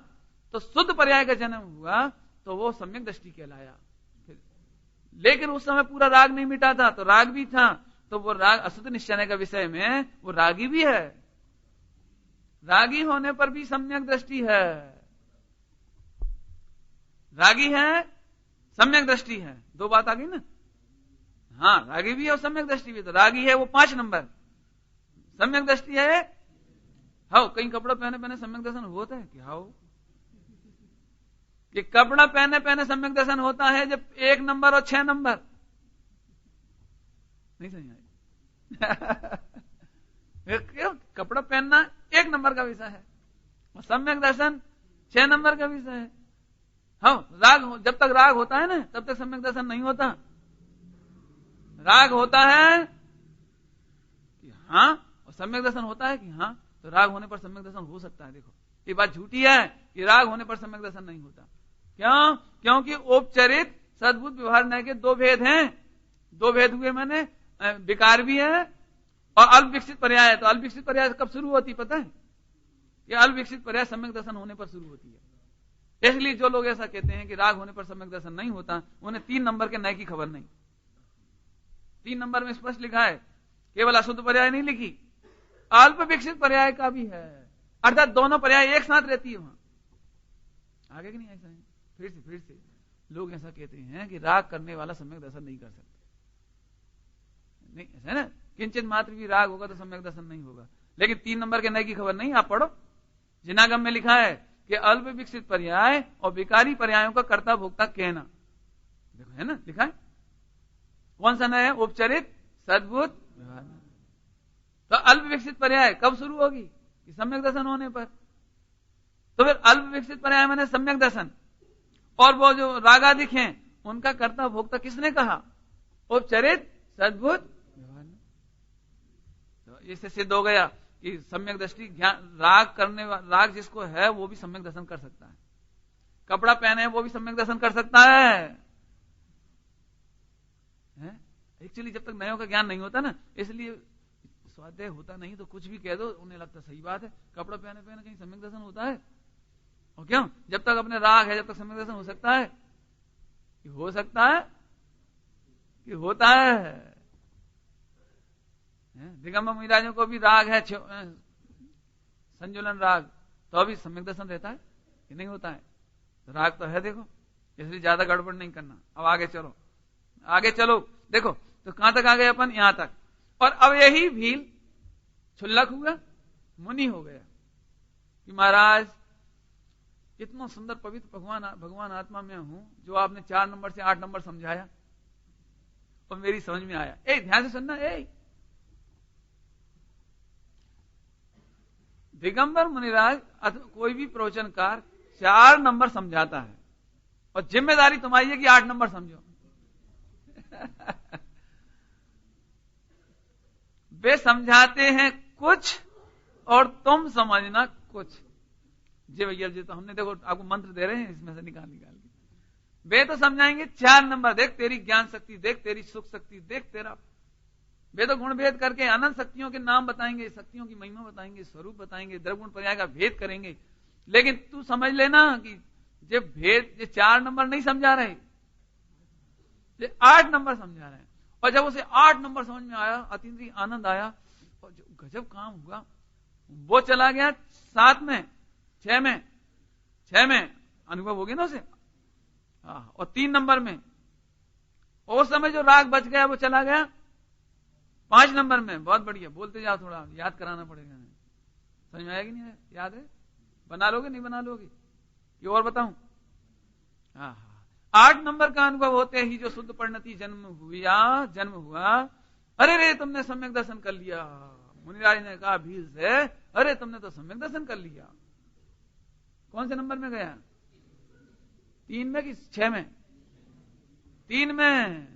तो शुद्ध पर्याय का जन्म हुआ, तो वो सम्यक दृष्टि कहलाया। लेकिन उस समय पूरा राग नहीं मिटा था, तो राग भी था, तो वो राग अशुद्ध निश्चय का विषय में वो रागी भी है। रागी होने पर भी सम्यक दृष्टि है, रागी है सम्यक दृष्टि है। 2 बात आ गई ना? हाँ, रागी भी है और सम्यक दृष्टि भी। तो रागी है वो 5 नंबर, सम्यक दृष्टि है। हाँ, कहीं कपड़ा पहने सम्यक दर्शन होता है कि? हाँ, कि कपड़ा पहने सम्यक दर्शन होता है जब 1 नंबर और 6 नंबर नहीं समझ आई। क्यों? कपड़ा पहनना 1 नंबर का विषय है और सम्यक दर्शन 6 नंबर का विषय है। हाँ, जब तक राग होता है ना तब तक सम्यक दर्शन नहीं होता। राग होता है कि हाँ और सम्यक दर्शन होता है कि हाँ, तो राग होने पर सम्यक दर्शन हो सकता है। देखो, ये बात झूठी है कि राग होने पर सम्यक दर्शन नहीं होता। क्यों? क्योंकि औपचारिक सद्भुत व्यवहार नय के 2 भेद हैं। 2 भेद हुए, मैंने विकार भी है और अल्प विकसित पर्याय है। तो अल्प विकसित पर्याय कब शुरू होती पता है? ये अल्प विकसित पर्याय सम्यक दर्शन होने पर शुरू होती है। इसलिए जो लोग ऐसा कहते हैं कि राग होने पर सम्यक दर्शन नहीं होता, उन्हें 3 नंबर के नय की खबर नहीं। 3 नंबर में स्पष्ट लिखा है, केवल अशुद्ध पर्याय नहीं लिखी, अल्प विकसित पर्याय का भी है। अर्थात दोनों पर्याय एक साथ रहती है वहां। आगे कि नहीं? ऐसा है। फिर से लोग ऐसा कहते हैं कि राग करने वाला सम्यक दर्शन नहीं कर सकता। नहीं, ऐसा है ना? किंचित मात्र भी राग होगा तो सम्यक दर्शन नहीं होगा। लेकिन 3 नंबर के नय की खबर नहीं। आप पढ़ो, जिनागम में लिखा है कि अल्प विकसित पर्याय और विकारी पर्यायों का कर्ता भोक्ता कहना। देखो, है ना लिखा है। कौन सा नय है? उपचरित, सद्भूत, व्यवहार। तो अल्प विकसित पर्याय कब शुरू होगी? कि सम्यक दर्शन होने पर। तो फिर अल्प विकसित पर्याय मैंने सम्यक दर्शन, और वो जो रागाधिक हैं उनका कर्ता भोक्ता किसने कहा? उपचरित, सद्भूत, व्यवहार। तो इससे सिद्ध हो गया कि सम्यक दृष्टि ज्ञान, राग जिसको है वो भी सम्यक दर्शन कर सकता है। कपड़ा पहने है वो भी सम्यक दर्शन कर सकता है। एक्चुअली जब तक नयों का ज्ञान नहीं होता ना, इसलिए स्वाध्याय होता नहीं तो कुछ भी कह दो, उन्हें लगता सही बात है। कपड़ा पहने कहीं सम्यक दर्शन होता है? और क्यों? जब तक अपने राग है जब तक सम्यक दर्शन हो सकता है? कि हो सकता है कि होता है? दिगंबर मुनिराजों को भी राग है, संजुलन राग, तो अभी सम्यक दर्शन रहता है कि नहीं होता है? तो राग तो है, देखो, इसलिए ज्यादा गड़बड़ नहीं करना। अब आगे चलो, आगे चलो, देखो तो कहां तक आ गए अपन? यहां तक। और अब यही भील क्षुल्लक हुआ, मुनि हो गया कि महाराज इतना सुंदर पवित्र भगवान आत्मा में हूं, जो आपने 4 नंबर से 8 नंबर समझाया और मेरी समझ में आया। ध्यान से सुनना। दिगंबर मुनिराज कोई भी प्रवचनकार 4 नंबर समझाता है और जिम्मेदारी तुम्हारी है कि 8 नंबर समझो। वे समझाते हैं कुछ और तुम समझना कुछ। जी भैया जी, तो हमने देखो आपको मंत्र दे रहे हैं, इसमें से निकाल के। वे तो समझाएंगे 4 नंबर, देख तेरी ज्ञान शक्ति, देख तेरी सुख शक्ति, देख तेरा। वे तो गुण भेद करके अनंत शक्तियों के नाम बताएंगे, शक्तियों की महिमा बताएंगे, स्वरूप बताएंगे, द्रव्य पर्याय का भेद करेंगे। लेकिन तू समझ लेना कि जब भेद, ये 4 नंबर नहीं समझा रहे, ये 8 नंबर समझा रहे हैं। और जब उसे 8 नंबर समझ में आया, अतीन्द्रिय आनंद आया और जो गजब काम हुआ, वो चला गया 7 में, 6 में अनुभव हो गया ना उसे। और 3 नंबर में उस समय जो राग बच गया वो चला गया 5 नंबर में। बहुत बढ़िया, बोलते जाओ, थोड़ा याद कराना पड़ेगा। समझ में आएगी? नहीं याद है? बना लोगे? नहीं बना लोगे? कि और बताऊं? 8 नंबर का अनुभव होते ही जो शुद्ध परिणति जन्म हुआ। अरे रे, तुमने सम्यक दर्शन कर लिया। मुनिराज ने कहा भील से, अरे तुमने तो सम्यक दर्शन कर लिया। कौन से नंबर में गया? 3 में कि 6 में? 3 में।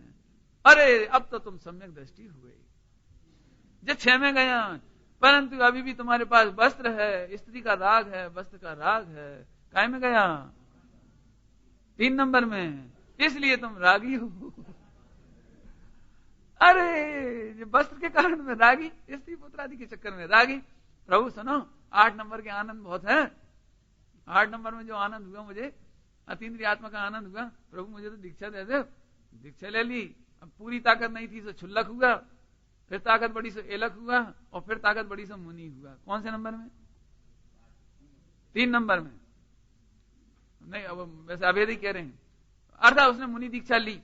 अरे अब तो तुम सम्यक दृष्टि हुए। जब 6 में गया, परंतु अभी भी तुम्हारे पास वस्त्र है, स्त्री का राग है, वस्त्र का राग है। काय में गया? 3 नंबर में। इसलिए तुम रागी हो। अरे ये वस्त्र के कारण में रागी, स्त्री पुत्र आदि के चक्कर में रागी। प्रभु सुनो, 8 नंबर के आनंद बहुत है। 8 नंबर में जो आनंद हुआ मुझे, अतीन्द्रिय आत्मा का आनंद हुआ, प्रभु मुझे तो दीक्षा दे दो। दीक्षा ले ली, अब पूरी ताकत नहीं थी तो क्षुल्लक हुआ, फिर ताकत बड़ी से एलक हुआ, और फिर ताकत बड़ी से मुनि हुआ। कौन से नंबर में? 3 नंबर में। नहीं, अब वैसे अभेद ही कह रहे हैं। अर्थात उसने मुनि दीक्षा ली,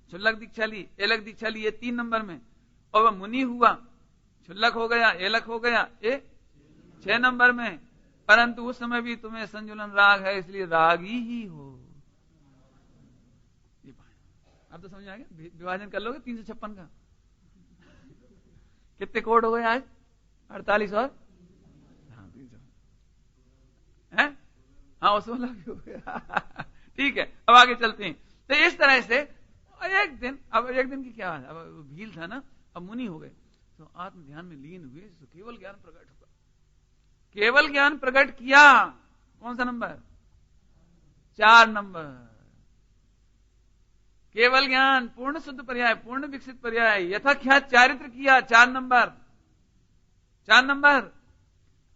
क्षुल्लक दीक्षा ली, एलक दीक्षा ली, ये 3 नंबर में। और वह मुनि हुआ, क्षुल्लक हो गया, एलक हो गया, ये 6 नंबर में। परंतु उस समय भी तुम्हें संजुलन राग है, इसलिए रागी ही हो। अब तो समझ आ गया? विभाजन कर लोगे 356 का। कितने कोड हो गए आज? 48 और 300 है? हाँ, 16 भी हो गया। ठीक है, अब आगे चलते हैं। तो इस तरह से एक दिन की क्या है, अब भील था ना, अब मुनि हो गए, तो आत्म ध्यान में लीन हुए, तो केवल ज्ञान प्रकट हुआ। केवल ज्ञान प्रकट किया। कौन सा नंबर? 4 नंबर। केवल ज्ञान, पूर्ण शुद्ध पर्याय, पूर्ण विकसित पर्याय, यथाख्यात चारित्र किया। 4 नंबर। 4 नंबर।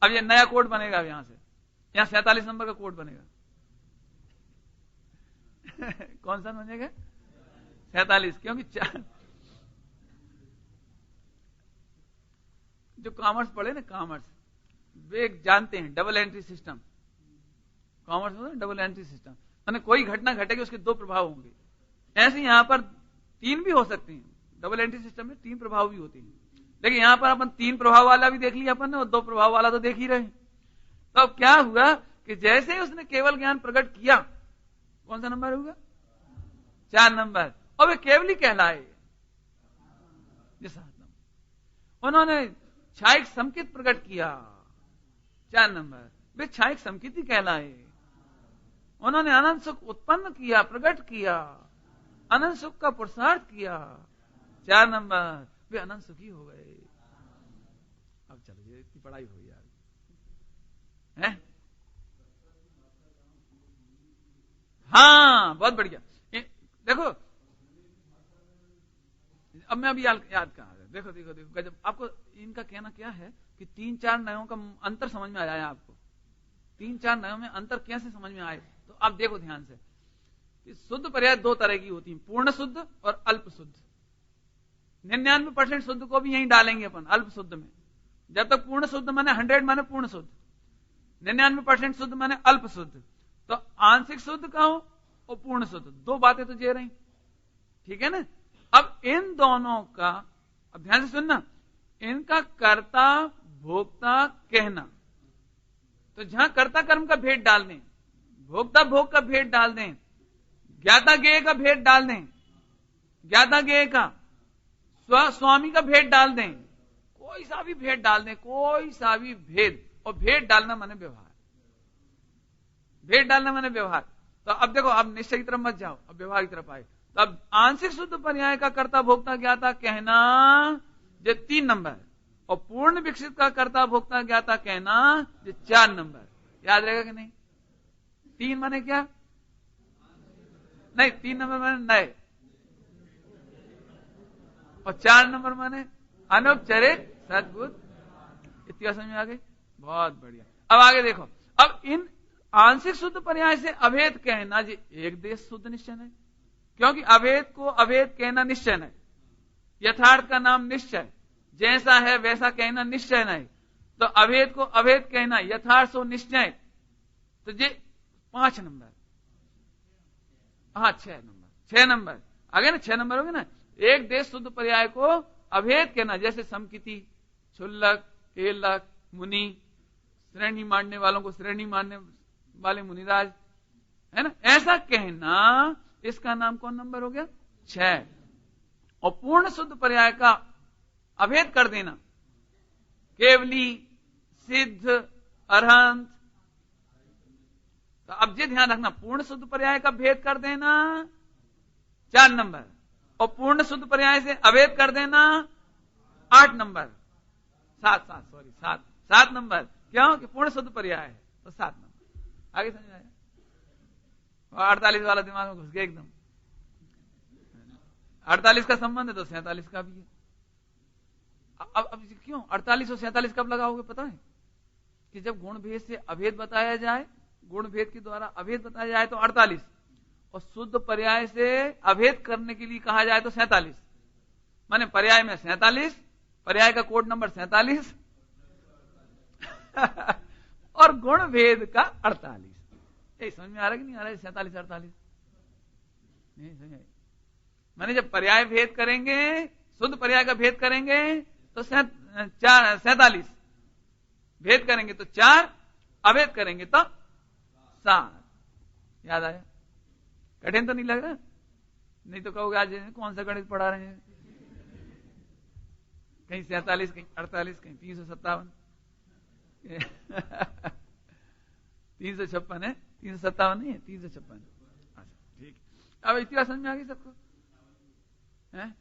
अब ये नया कोड बनेगा, यहां से यहां 47 नंबर का कोड बनेगा। कौन सा बनेगा? 47। क्योंकि 4 जो कॉमर्स पढ़े ना, कॉमर्स, वे जानते हैं डबल एंट्री सिस्टम। कॉमर्स में डबल एंट्री सिस्टम, माने कोई घटना घटेगी उसके 2 प्रभाव होंगे। ऐसे यहां पर 3 भी हो सकते हैं। डबल एंट्री सिस्टम में 3 प्रभाव भी होते हैं, लेकिन यहां पर अपन 3 प्रभाव वाला भी देख लिया अपन ने, और 2 प्रभाव वाला तो देख ही रहे। तो अब क्या हुआ कि जैसे ही उसने केवल ज्ञान प्रकट किया, कौन सा नंबर हुआ? 4 नंबर। और वे केवली कहलाए। ये 7 नंबर। उन्होंने छायिक समकित प्रकट किया, 4 नंबर, वे छायिक समकित कहलाए। उन्होंने अनंत सुख उत्पन्न किया, प्रकट किया, अनंत सुख का पुरुषार्थ किया, 4 नंबर, वे अनंत सुखी हो गए। अब चलो, ये इतनी पढ़ाई हो यार है। हाँ, बहुत बढ़िया। देखो, अब मैं अभी याद कहा, देखो देखो देखो गजब। आपको इनका कहना क्या है कि 3-4 नयों का अंतर समझ में आया आपको? 3-4 नयों में अंतर कैसे समझ में आए? तो आप देखो ध्यान से कि शुद्ध पर्याय 2 तरह की होती है, पूर्ण शुद्ध और अल्प शुद्ध। 99% शुद्ध को भी यहीं डालेंगे अपन अल्प शुद्ध में। जब तक पूर्ण शुद्ध माने 100 माने पूर्ण शुद्ध, 99% शुद्ध माने अल्प शुद्ध। तो आंशिक शुद्ध कहो और पूर्ण शुद्ध, 2 बातें तो जे रही, ठीक है ना। अब इन दोनों का, अब ध्यान से सुनना, इनका कर्ता भोक्ता कहना, तो जहां कर्ता कर्म का भेद डाल दें, भोक्ता भोग का भेद डाल दें, ज्ञाता ज्ञेय का भेद डाल दें, ज्ञाता ज्ञेय का, स्वामी का भेद डाल दें, कोई सा भी भेद डाल दें, कोई सा भी भेद। और भेद डालना माने व्यवहार, भेद डालना माने व्यवहार। तो अब देखो, अब निश्चय की तरफ मत जाओ, अब व्यवहार की तरफ आए। तो अब आंशिक शुद्ध पर्याय का कर्ता भोक्ता ज्ञाता कहना, ये 3 नंबर, और पूर्ण विकसित का कर्ता भोक्ता ज्ञाता कहना, ये 4 नंबर। याद रहेगा कि नहीं? 3 माने क्या? नहीं, 3 नंबर माने नए, और 4 नंबर माने अनौपचारिक सद्बुद्ध। इतना समझ में आ गई? बहुत बढ़िया। अब आगे देखो, अब इन आंशिक शुद्ध पर्याय से अभेद कहना जी एक देश शुद्ध निश्चय है, क्योंकि अभेद को अभेद कहना निश्चय है। यथार्थ का नाम निश्चय, जैसा है वैसा कहना निश्चय नहीं। तो अभेद को अभेद कहना यथार्थ सो निश्चय, तो ये 5 नंबर। हाँ, 6 नंबर आ गए ना, 6 नंबर हो गए ना। एक देश शुद्ध पर्याय को अभेद कहना, जैसे समकिति, क्षुल्लक, केलक, मुनि, श्रेणी मानने वालों को श्रेणी मानने वाले मुनिराज, है ना, ऐसा कहना, इसका नाम कौन नंबर हो गया? 6। और पूर्ण शुद्ध पर्याय का अभेद कर देना, केवली, सिद्ध, अरहंत। तो अब ये ध्यान रखना, पूर्ण शुद्ध पर्याय का भेद कर देना 4 नंबर, और पूर्ण शुद्ध पर्याय से अभेद कर देना 8 नंबर, 7 नंबर। क्यों? कि पूर्ण शुद्ध पर्याय है तो 7 नंबर। आगे समझ आया? और 48 वाला दिमाग में घुस गया एकदम। 48 का संबंध है तो 47 का भी है। अब क्यों 48 और 47 कब लगाओगे पता है? कि जब गुण भेद से अभेद बताया जाए, गुण भेद के द्वारा अभेद बताया जाए तो 48, और शुद्ध पर्याय से अभेद करने के लिए कहा जाए तो 47। माने पर्याय में 47, पर्याय का कोड नंबर 47 और गुण भेद का 48। यही समझ में आ रहा है कि नहीं आ रहा है? 47 48 नहीं समझ। माने जब पर्याय भेद करेंगे, शुद्ध पर्याय का भेद करेंगे तो 47 भेद करेंगे तो 4, अभेद करेंगे तो 7। याद आया? कठिन तो नहीं लग रहा? नहीं तो कहोगे आज कौन सा गणित पढ़ा रहे हैं, कहीं 47 कहीं 48 कहीं 357 356 है, 357 नहीं है, 356। अच्छा ठीक, अब इतिहास समझ में आ गई सबको? है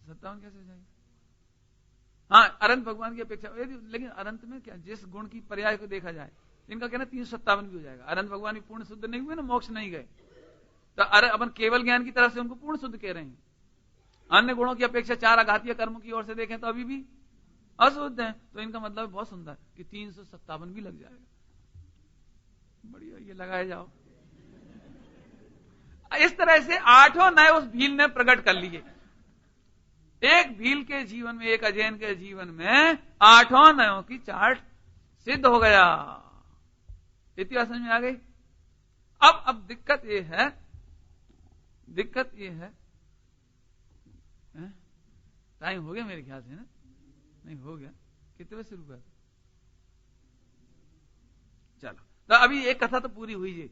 57 कैसे हो जाएगी? हाँ, अनंत भगवान की अपेक्षा, लेकिन अनंत में क्या, जिस गुण की पर्याय को देखा जाए, इनका कहना 357 भी हो जाएगा। अनंत भगवान भी पूर्ण शुद्ध नहीं हुए ना, मोक्ष नहीं गए, तो अपन केवल ज्ञान की तरफ से उनको पूर्ण शुद्ध कह रहे हैं। अन्य गुणों की अपेक्षा 4 आघातीय कर्मों की ओर से देखें तो अभी भी अशुद्ध है। तो इनका मतलब बहुत सुंदर कि 357 भी लग जाएगा। बढ़िया, ये लगाए जाओ। इस तरह से 8 नए उस भील ने प्रकट कर लिए। एक भील के जीवन में, एक अजैन के जीवन में 8 नयों की चार्ट सिद्ध हो गया। इतिहास समझ में आ गई? अब दिक्कत यह है, टाइम हो गया मेरे ख्याल से ना? नहीं हो गया? कितने बजे शुरू हुआ? चलो, तो अभी एक कथा तो पूरी हुई है।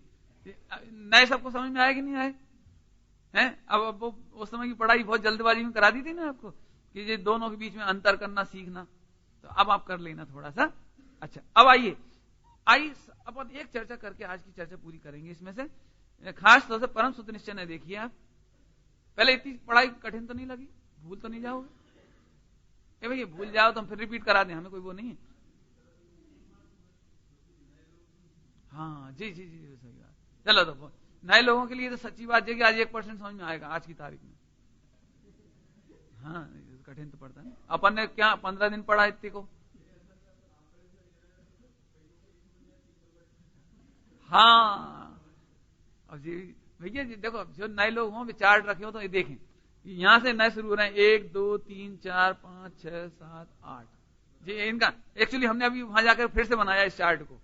नए सबको समझ में आए कि नहीं आए? हैं? अब उस समय की पढ़ाई बहुत जल्दबाजी में करा दी थी ना आपको, कि ये दोनों के बीच में अंतर करना सीखना, तो अब आप कर लेना थोड़ा सा। अच्छा, अब आइए अपन एक चर्चा करके आज की चर्चा पूरी करेंगे। इसमें से खास तौर से परम सूत्र निश्चय ने देखिए आप, पहले इतनी पढ़ाई कठिन तो नहीं लगी, भूल तो नहीं जाओगे? भैया भूल जाओ तो हम फिर रिपीट करा दें, हमें कोई वो नहीं है। हाँ जी जी जी सही बात। चलो तो नए लोगों के लिए तो सच्ची बात है कि आज 1% समझ में आएगा आज की तारीख में। हाँ कठिन तो पड़ता है। अपन ने क्या 15 दिन पढ़ा इतने को। हाँ अब जी भैया जी देखो, जो नए लोग हों वे चार्ट रखे हो तो ये देखें, यहां से नए शुरू हो रहे हैं 1 2 3 4 5 6 7 8 जी। इनका एक्चुअली हमने अभी वहां जाकर फिर से बनाया इस चार्ट को,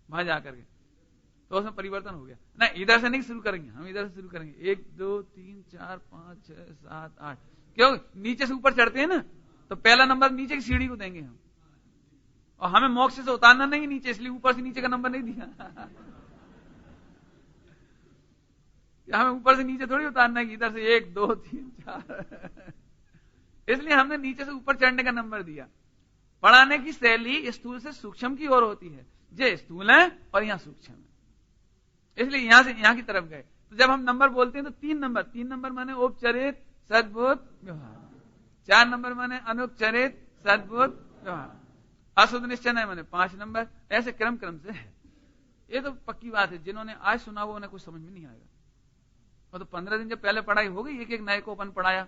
वहां जाकर के तो उसमें परिवर्तन हो गया ना। इधर से नहीं शुरू करेंगे, हम इधर से शुरू करेंगे 1 2 3 4 5 6 7 8। क्यों? नीचे से ऊपर चढ़ते हैं ना, तो पहला नंबर नीचे की सीढ़ी को देंगे हम, और हमें मोक्ष से उतारना नहीं नीचे, इसलिए ऊपर से नीचे का नंबर नहीं दिया। हमें ऊपर से नीचे थोड़ी उतारना है कि इधर से 1 2 3 4, इसलिए हमने नीचे से ऊपर चढ़ने का नंबर दिया। पढ़ाने की शैली स्थूल से सूक्ष्म की ओर होती है, ये स्थूल है और यहाँ सूक्ष्म है, इसलिए यहां से यहां की तरफ गए। तो जब हम नंबर बोलते हैं तो 3 नंबर माने उपचरित सद्बुद्ध व्यवहार, 4 नंबर माने अनुपचरित सद्बुद्ध व्यवहार, अशुद्ध निश्चय माने 5 नंबर, ऐसे क्रम से है। ये तो पक्की बात है, जिन्होंने आज सुना वो उन्हें कुछ समझ में नहीं आएगा। वो तो 15 दिन जब पहले पढ़ाई हो गई, एक नए को अपन पढ़ाया,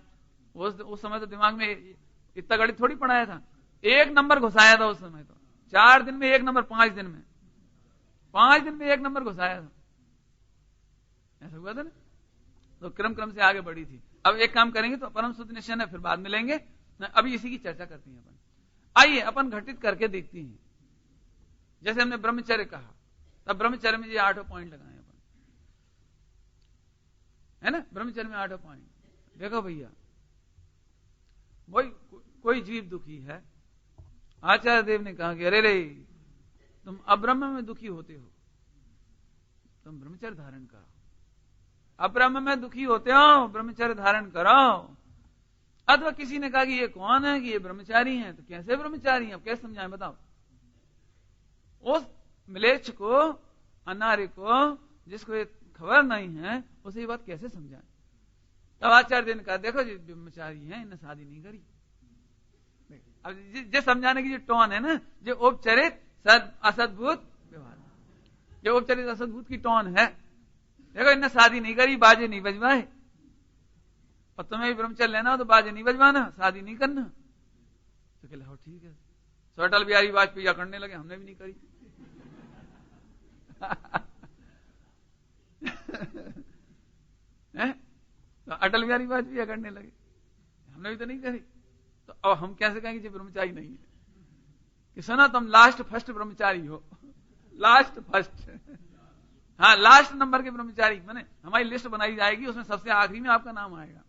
उस समय तो दिमाग में इतना गणित थोड़ी पढ़ाया था, 1 नंबर घुसाया था उस समय तो। 4 दिन में 1 नंबर, 5 दिन में 1 नंबर घुसाया था, ऐसा हुआ था ना। तो क्रम से आगे बढ़ी थी। अब एक काम करेंगे तो परम शुद्ध निश्चय है, फिर बाद में लेंगे, अभी इसी की चर्चा करते हैं अपन। आइए अपन घटित करके देखते हैं। जैसे हमने ब्रह्मचर्य कहा, तब ब्रह्मचर्य में ये 8 पॉइंट लगाए अपन, है ना। ब्रह्मचर्य में 8 पॉइंट देखो भैया। कोई जीव दुखी है, आचार्य देव ने कहा कि अरे रे तुम अब्रह्म में दुखी होते हो, तुम ब्रह्मचर्य धारण करो। अब्रह्म में दुखी होते हो, ब्रह्मचर्य धारण करो। अथवा किसी ने कहा कि ये कौन है, कि ये ब्रह्मचारी हैं, तो कैसे ब्रह्मचारी हैं, अब कैसे समझाएं बताओ। उस मिलेच्छ को, अनार्य को, जिसको ये खबर नहीं है, उसे ये बात कैसे समझाएं। तब आचार्य ने कहा देखो जी ब्रह्मचारी हैं, इन्हें शादी नहीं करी। अब जिस समझाने की जो टोन है ना, जो उपचरित असद्भुत व्यवहार, जो उपचरित असद्भुत की टोन है, देखो इन्हें शादी नहीं करी, बाजे नहीं बजवाए, और तुम्हें भी ब्रह्मचर्य लेना हो तो बाजे नहीं बजवाना, शादी नहीं करना। तो कहले हो ठीक है। तो अटल बिहारी वाजपेयी करने लगे, हमने भी नहीं करी। तो अटल बिहारी वाजपेयी करने लगे, हमने भी तो नहीं करी। तो अब हम कैसे कहेंगे जो ब्रह्मचारी नहीं है, कि सुना तुम लास्ट फर्स्ट ब्रह्मचारी हो, लास्ट फर्स्ट, हाँ लास्ट नंबर के ब्रह्मचारी। मैंने हमारी लिस्ट बनाई जाएगी, उसमें सबसे आखिरी में आपका नाम आएगा,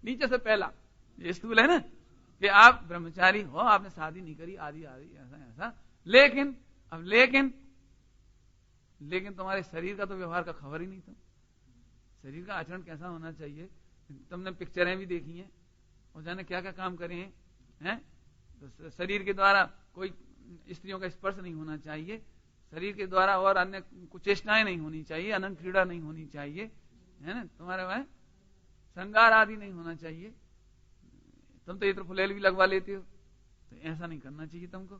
नीचे से पहला। ये स्थूल है ना कि आप ब्रह्मचारी हो, आपने शादी नहीं करी, आदि आदि ऐसा। लेकिन तुम्हारे शरीर का तो व्यवहार का खबर ही नहीं था, शरीर का आचरण कैसा होना चाहिए। तुमने पिक्चरें भी देखी हैं, और जाने क्या क्या काम करे हैं। तो शरीर के द्वारा कोई स्त्रियों का स्पर्श नहीं होना चाहिए, शरीर के द्वारा और अन्य कुचेष्टाएं नहीं होनी चाहिए, अनंत क्रीड़ा नहीं होनी चाहिए, है ना। तुम्हारे वह श्रृंगार आदि नहीं होना चाहिए। तुम तो इत्र फुलेल भी लगवा लेते हो, तो ऐसा नहीं करना चाहिए तुमको।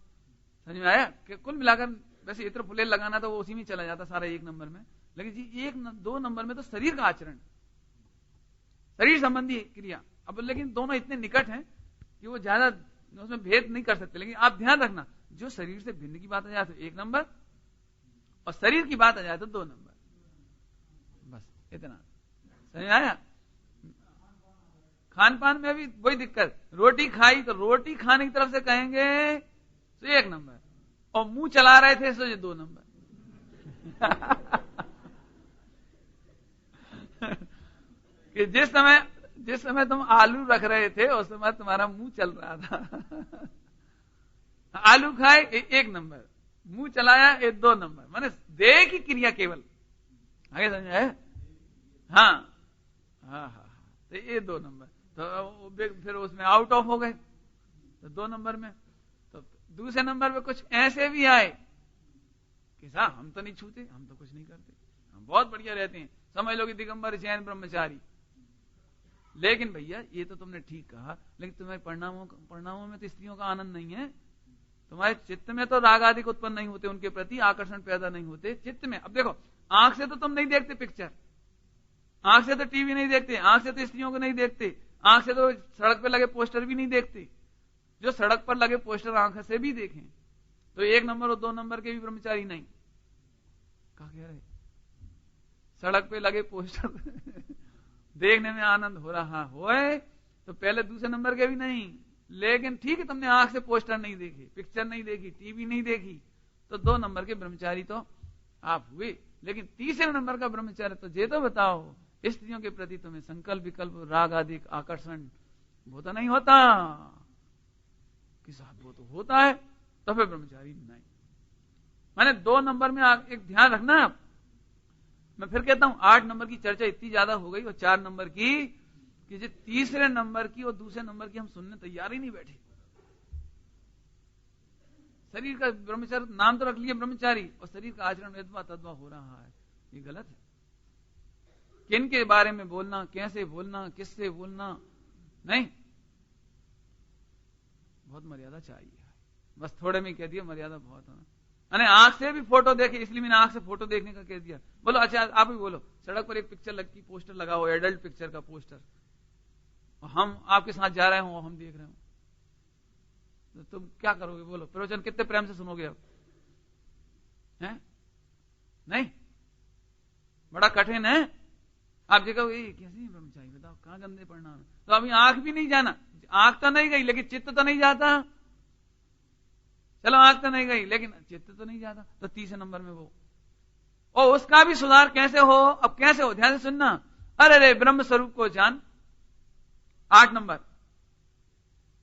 समझ में आया कि कुल मिलाकर वैसे इत्र फुलेल लगाना तो वो उसी में चला जाता सारा 1 नंबर में, लेकिन जी 1-2 नंबर में तो शरीर का आचरण, शरीर संबंधी क्रिया। अब लेकिन दोनों इतने निकट हैं कि वो ज्यादा उसमें भेद नहीं कर सकते। लेकिन आप ध्यान रखना, जो शरीर से भिन्न की बात आ जाए तो 1 नंबर, और शरीर की बात आ जाए तो 2 नंबर, बस इतना। समझ आया। खान पान में भी वही दिक्कत, रोटी खाई तो रोटी खाने की तरफ से कहेंगे तो 1 नंबर, और मुंह चला रहे थे तो ये 2 नंबर। कि जिस समय तुम आलू रख रहे थे उस समय तुम्हारा मुंह चल रहा था। आलू खाए 1 नंबर, मुंह चलाया 2 नंबर, माने देह की क्रिया केवल। आगे समझ आए। हाँ, तो ये 2 नंबर। तो फिर उसमें आउट ऑफ हो गए, तो 2 नंबर में। तो दूसरे नंबर पे कुछ ऐसे भी आए कि साहब हम तो नहीं छूते, हम तो कुछ नहीं करते, हम बहुत बढ़िया रहते हैं, समझ लो कि दिगंबर जैन ब्रह्मचारी। लेकिन भैया ये तो तुमने ठीक कहा, लेकिन तुम्हारे परिणामों में तो स्त्रियों का आनंद नहीं है। तुम्हारे चित्त में तो राग आदि उत्पन्न नहीं होते, उनके प्रति आकर्षण पैदा नहीं होते चित्त में। अब देखो, आंख से तो तुम नहीं देखते पिक्चर, आंख से तो टीवी नहीं देखते, आंख से तो स्त्रियों को नहीं देखते, आंख से तो सड़क पर लगे पोस्टर भी नहीं देखते। जो सड़क पर लगे पोस्टर आंख से भी देखें तो 1 नंबर और 2 नंबर के भी ब्रह्मचारी नहीं। क्या कह रहे? सड़क पे लगे पोस्टर देखने में आनंद हो रहा होए तो पहले दूसरे नंबर के भी नहीं। लेकिन ठीक है, तुमने आंख से पोस्टर नहीं देखे, पिक्चर नहीं देखी, टीवी नहीं देखी, तो 2 नंबर के ब्रह्मचारी तो आप हुए। लेकिन तीसरे नंबर का ब्रह्मचारी तो ये तो बताओ, स्त्रियों के प्रति तुम्हें संकल्प विकल्प राग आदि आकर्षण वो तो नहीं होता कि साहब वो तो होता है, तो फिर ब्रह्मचारी नहीं। मैंने 2 नंबर में एक ध्यान रखना। मैं फिर कहता हूं 8 नंबर की चर्चा इतनी ज्यादा हो गई और 4 नंबर की कि जो तीसरे नंबर की और दूसरे नंबर की हम सुनने तैयार ही नहीं बैठे। शरीर का ब्रह्मचारी नाम तो रख लिया ब्रह्मचारी, और शरीर का आचरण यद्वा तद्वा हो रहा है, ये गलत है। किन के बारे में बोलना, कैसे बोलना, किससे बोलना, नहीं, बहुत मर्यादा चाहिए। बस थोड़े में कह दिया मर्यादा बहुत होना। मैंने आंख से भी फोटो देखे, इसलिए मैंने आंख से फोटो देखने का कह दिया। बोलो अच्छा आप ही बोलो, सड़क पर एक पिक्चर लगती, पोस्टर लगा हो, एडल्ट पिक्चर का पोस्टर, और हम आपके साथ जा रहे हो, हम देख रहे हो, तो तुम क्या करोगे? बोलो, प्रवचन कितने प्रेम से सुनोगे अब? हैं? नहीं, बड़ा कठिन है। आप जी कहोगे कैसे ब्रह्मचारी बताओ, कहां गंदे परिणाम। तो अभी आंख भी नहीं जाना, आंख तो नहीं गई लेकिन चित्त तो नहीं जाता। चलो आंख तो नहीं गई लेकिन चित्त तो नहीं जाता, तो तीसरे नंबर में वो, और उसका भी सुधार कैसे हो? अब कैसे हो, ध्यान से सुनना। अरे रे ब्रह्म स्वरूप को जान, 8 नंबर।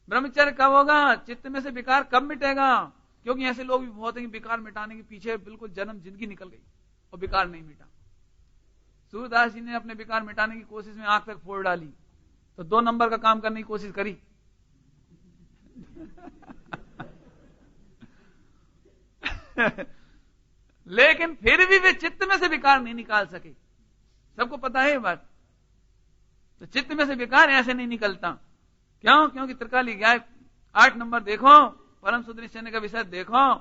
ब्रह्मचर्य कब होगा? चित्त में से विकार कब मिटेगा? क्योंकि ऐसे लोग भी बहुत हैं, विकार मिटाने के पीछे बिल्कुल जन्म जिंदगी निकल गई और विकार नहीं मिटा। सूरदास जी ने अपने विकार मिटाने की कोशिश में आंख तक फोड़ डाली, तो 2 नंबर का काम करने की कोशिश करी लेकिन फिर भी वे चित्त में से विकार नहीं निकाल सके। सबको पता है ये बात। तो चित्त में से विकार ऐसे नहीं निकलता। क्यों? क्योंकि त्रिकाली गाय 8 नंबर देखो, परम शुद्ध निश्चय का विषय देखो,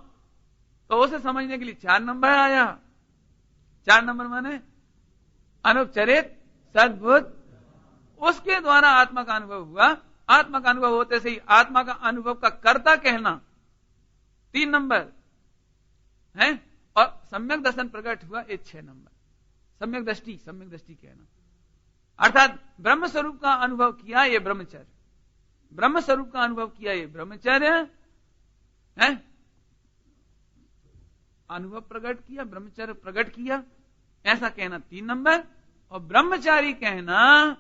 तो उसे समझने के लिए 4 नंबर आया। 4 नंबर माने अनुपचरित सद्भुत, उसके द्वारा आत्मा का अनुभव हुआ। आत्मा का अनुभव होते से ही आत्मा का अनुभव का कर्ता कहना 3 नंबर है, और सम्यक दर्शन प्रकट हुआ, ये 6 नंबर। सम्यक दृष्टि कहना, अर्थात ब्रह्म स्वरूप का अनुभव किया, ये ब्रह्मचर्य। ब्रह्म स्वरूप का अनुभव किया, ये ब्रह्मचर्य है। अनुभव प्रकट किया, ब्रह्मचर्य प्रकट किया, ऐसा कहना 3 नंबर, और ब्रह्मचारी कहना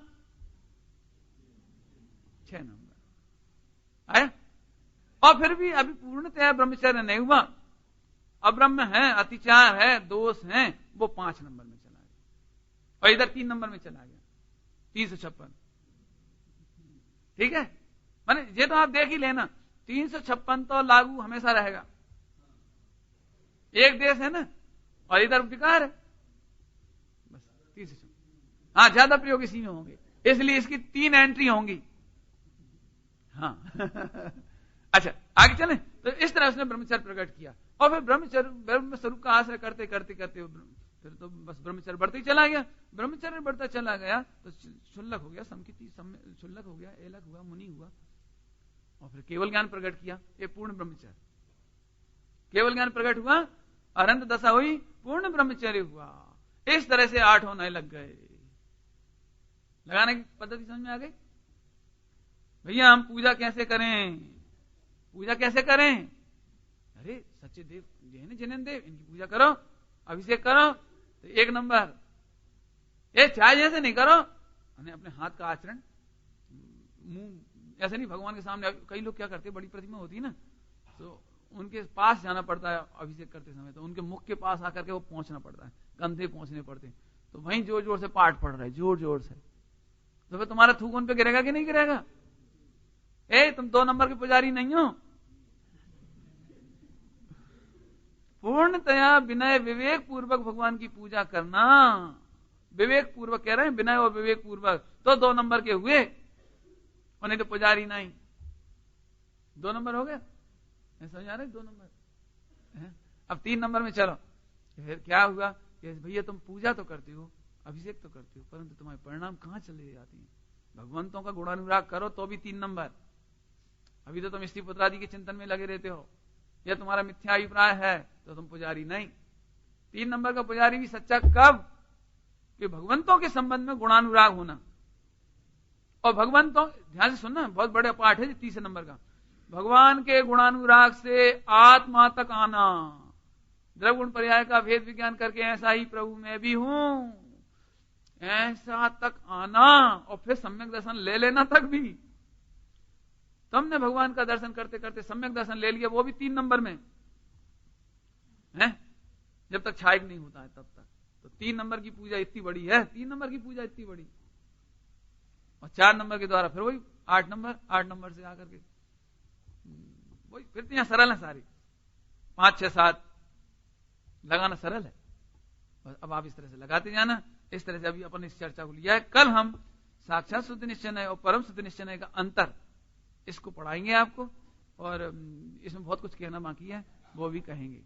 6 नंबर है। और फिर भी अभी पूर्णतया ब्रह्मचर्य नहीं हुआ, अब्रह्म है, अतिचार है, दोष है, वो 5 नंबर में चला गया, और इधर 3 नंबर में चला गया, 356। ठीक है, माने ये तो आप देख ही लेना, 356 तो लागू हमेशा रहेगा। एक देश है ना, और इधर विकार है, बस 356। हाँ, ज्यादा प्रयोग इसी में होंगे, इसलिए इसकी 3 एंट्री होंगी। हाँ अच्छा आगे चलें। तो इस तरह उसने ब्रह्मचर्य प्रकट किया, और फिर ब्रह्म स्वरूप का आश्रय करते करते करते फिर तो बस ब्रह्मचर्य बढ़ते ही चला गया। ब्रह्मचर्य बढ़ता चला गया तो शुल्लक हो गया, समकिति शुल्लक हो गया, एलक हुआ, मुनि हुआ, और फिर केवल ज्ञान प्रकट किया, ये पूर्ण ब्रह्मचर्य। केवल ज्ञान प्रकट हुआ, अनंत दशा हुई, पूर्ण ब्रह्मचर्य हुआ। इस तरह से 8 होने लग गए। लगाने की पद्धति समझ में आ गई? भैया हम पूजा कैसे करें? पूजा कैसे करें? अरे सच्चे देव जिनेन्द्र देव, इनकी पूजा करो, अभिषेक करो, तो 1 नंबर। ये चाय जैसे नहीं करो, अपने हाथ का आचरण, मुंह ऐसे नहीं। भगवान के सामने कई लोग क्या करते, बड़ी प्रतिमा होती है ना, तो उनके पास जाना पड़ता है अभिषेक करते समय, तो उनके मुख के पास आकर के वो पहुंचना पड़ता है, कंधे पहुंचने पड़ते हैं, तो वहीं जोर जोर से पाठ पढ़ रहे, जोर जोर से, तो फिर तुम्हारा थूक उन पे गिरेगा कि नहीं गिरेगा? तुम 2 नंबर के पुजारी नहीं हो। पूर्णतया विनय विवेक पूर्वक भगवान की पूजा करना। विवेक पूर्वक कह रहे हैं, विनय और विवेक पूर्वक, तो 2 नंबर के हुए, और नहीं तो पुजारी नहीं। 2 नंबर हो गया, समझ आ रहे? 2 नंबर। अब 3 नंबर में चलो, फिर क्या हुआ कि भैया तुम पूजा तो करते हो, अभिषेक तो करते हो, परंतु तुम्हारे परिणाम कहां चले जाते हैं? भगवंतों का गुणानुराग करो तो भी 3 नंबर। अभी तो तुम स्त्री पुत्रादि के चिंतन में लगे रहते हो, या तुम्हारा मिथ्या अभिप्राय है, तो तुम पुजारी नहीं। 3 नंबर का पुजारी भी सच्चा कब? कि भगवंतों के संबंध में गुणानुराग होना। और भगवंतों, ध्यान से सुनना, बहुत बड़े पाठ है 30 नंबर का। भगवान के गुणानुराग से आत्मा तक आना, द्रवगुण पर्याय का भेद विज्ञान करके ऐसा ही प्रभु मैं भी हूं, ऐसा तक आना, और फिर सम्यक दर्शन ले लेना तक भी। तुमने भगवान का दर्शन करते करते सम्यक दर्शन ले लिया, वो भी 3 नंबर में है, जब तक छायक नहीं होता है तब तक। तो 3 नंबर की पूजा इतनी बड़ी है, 3 नंबर की पूजा इतनी बड़ी। और 4 नंबर के द्वारा फिर वही 8 नंबर, 8 नंबर से आकर के वही, फिर तो यहां सरल है सारी, 5, 6, 7 लगाना सरल है। अब आप इस तरह से लगाते जाना। इस तरह से अभी अपन इस चर्चा को लिया है। कल हम साक्षात शुद्ध निश्चय और परम शुद्ध निश्चय का अंतर, इसको पढ़ाएंगे आपको, और इसमें बहुत कुछ कहना बाकी है, वो भी कहेंगे।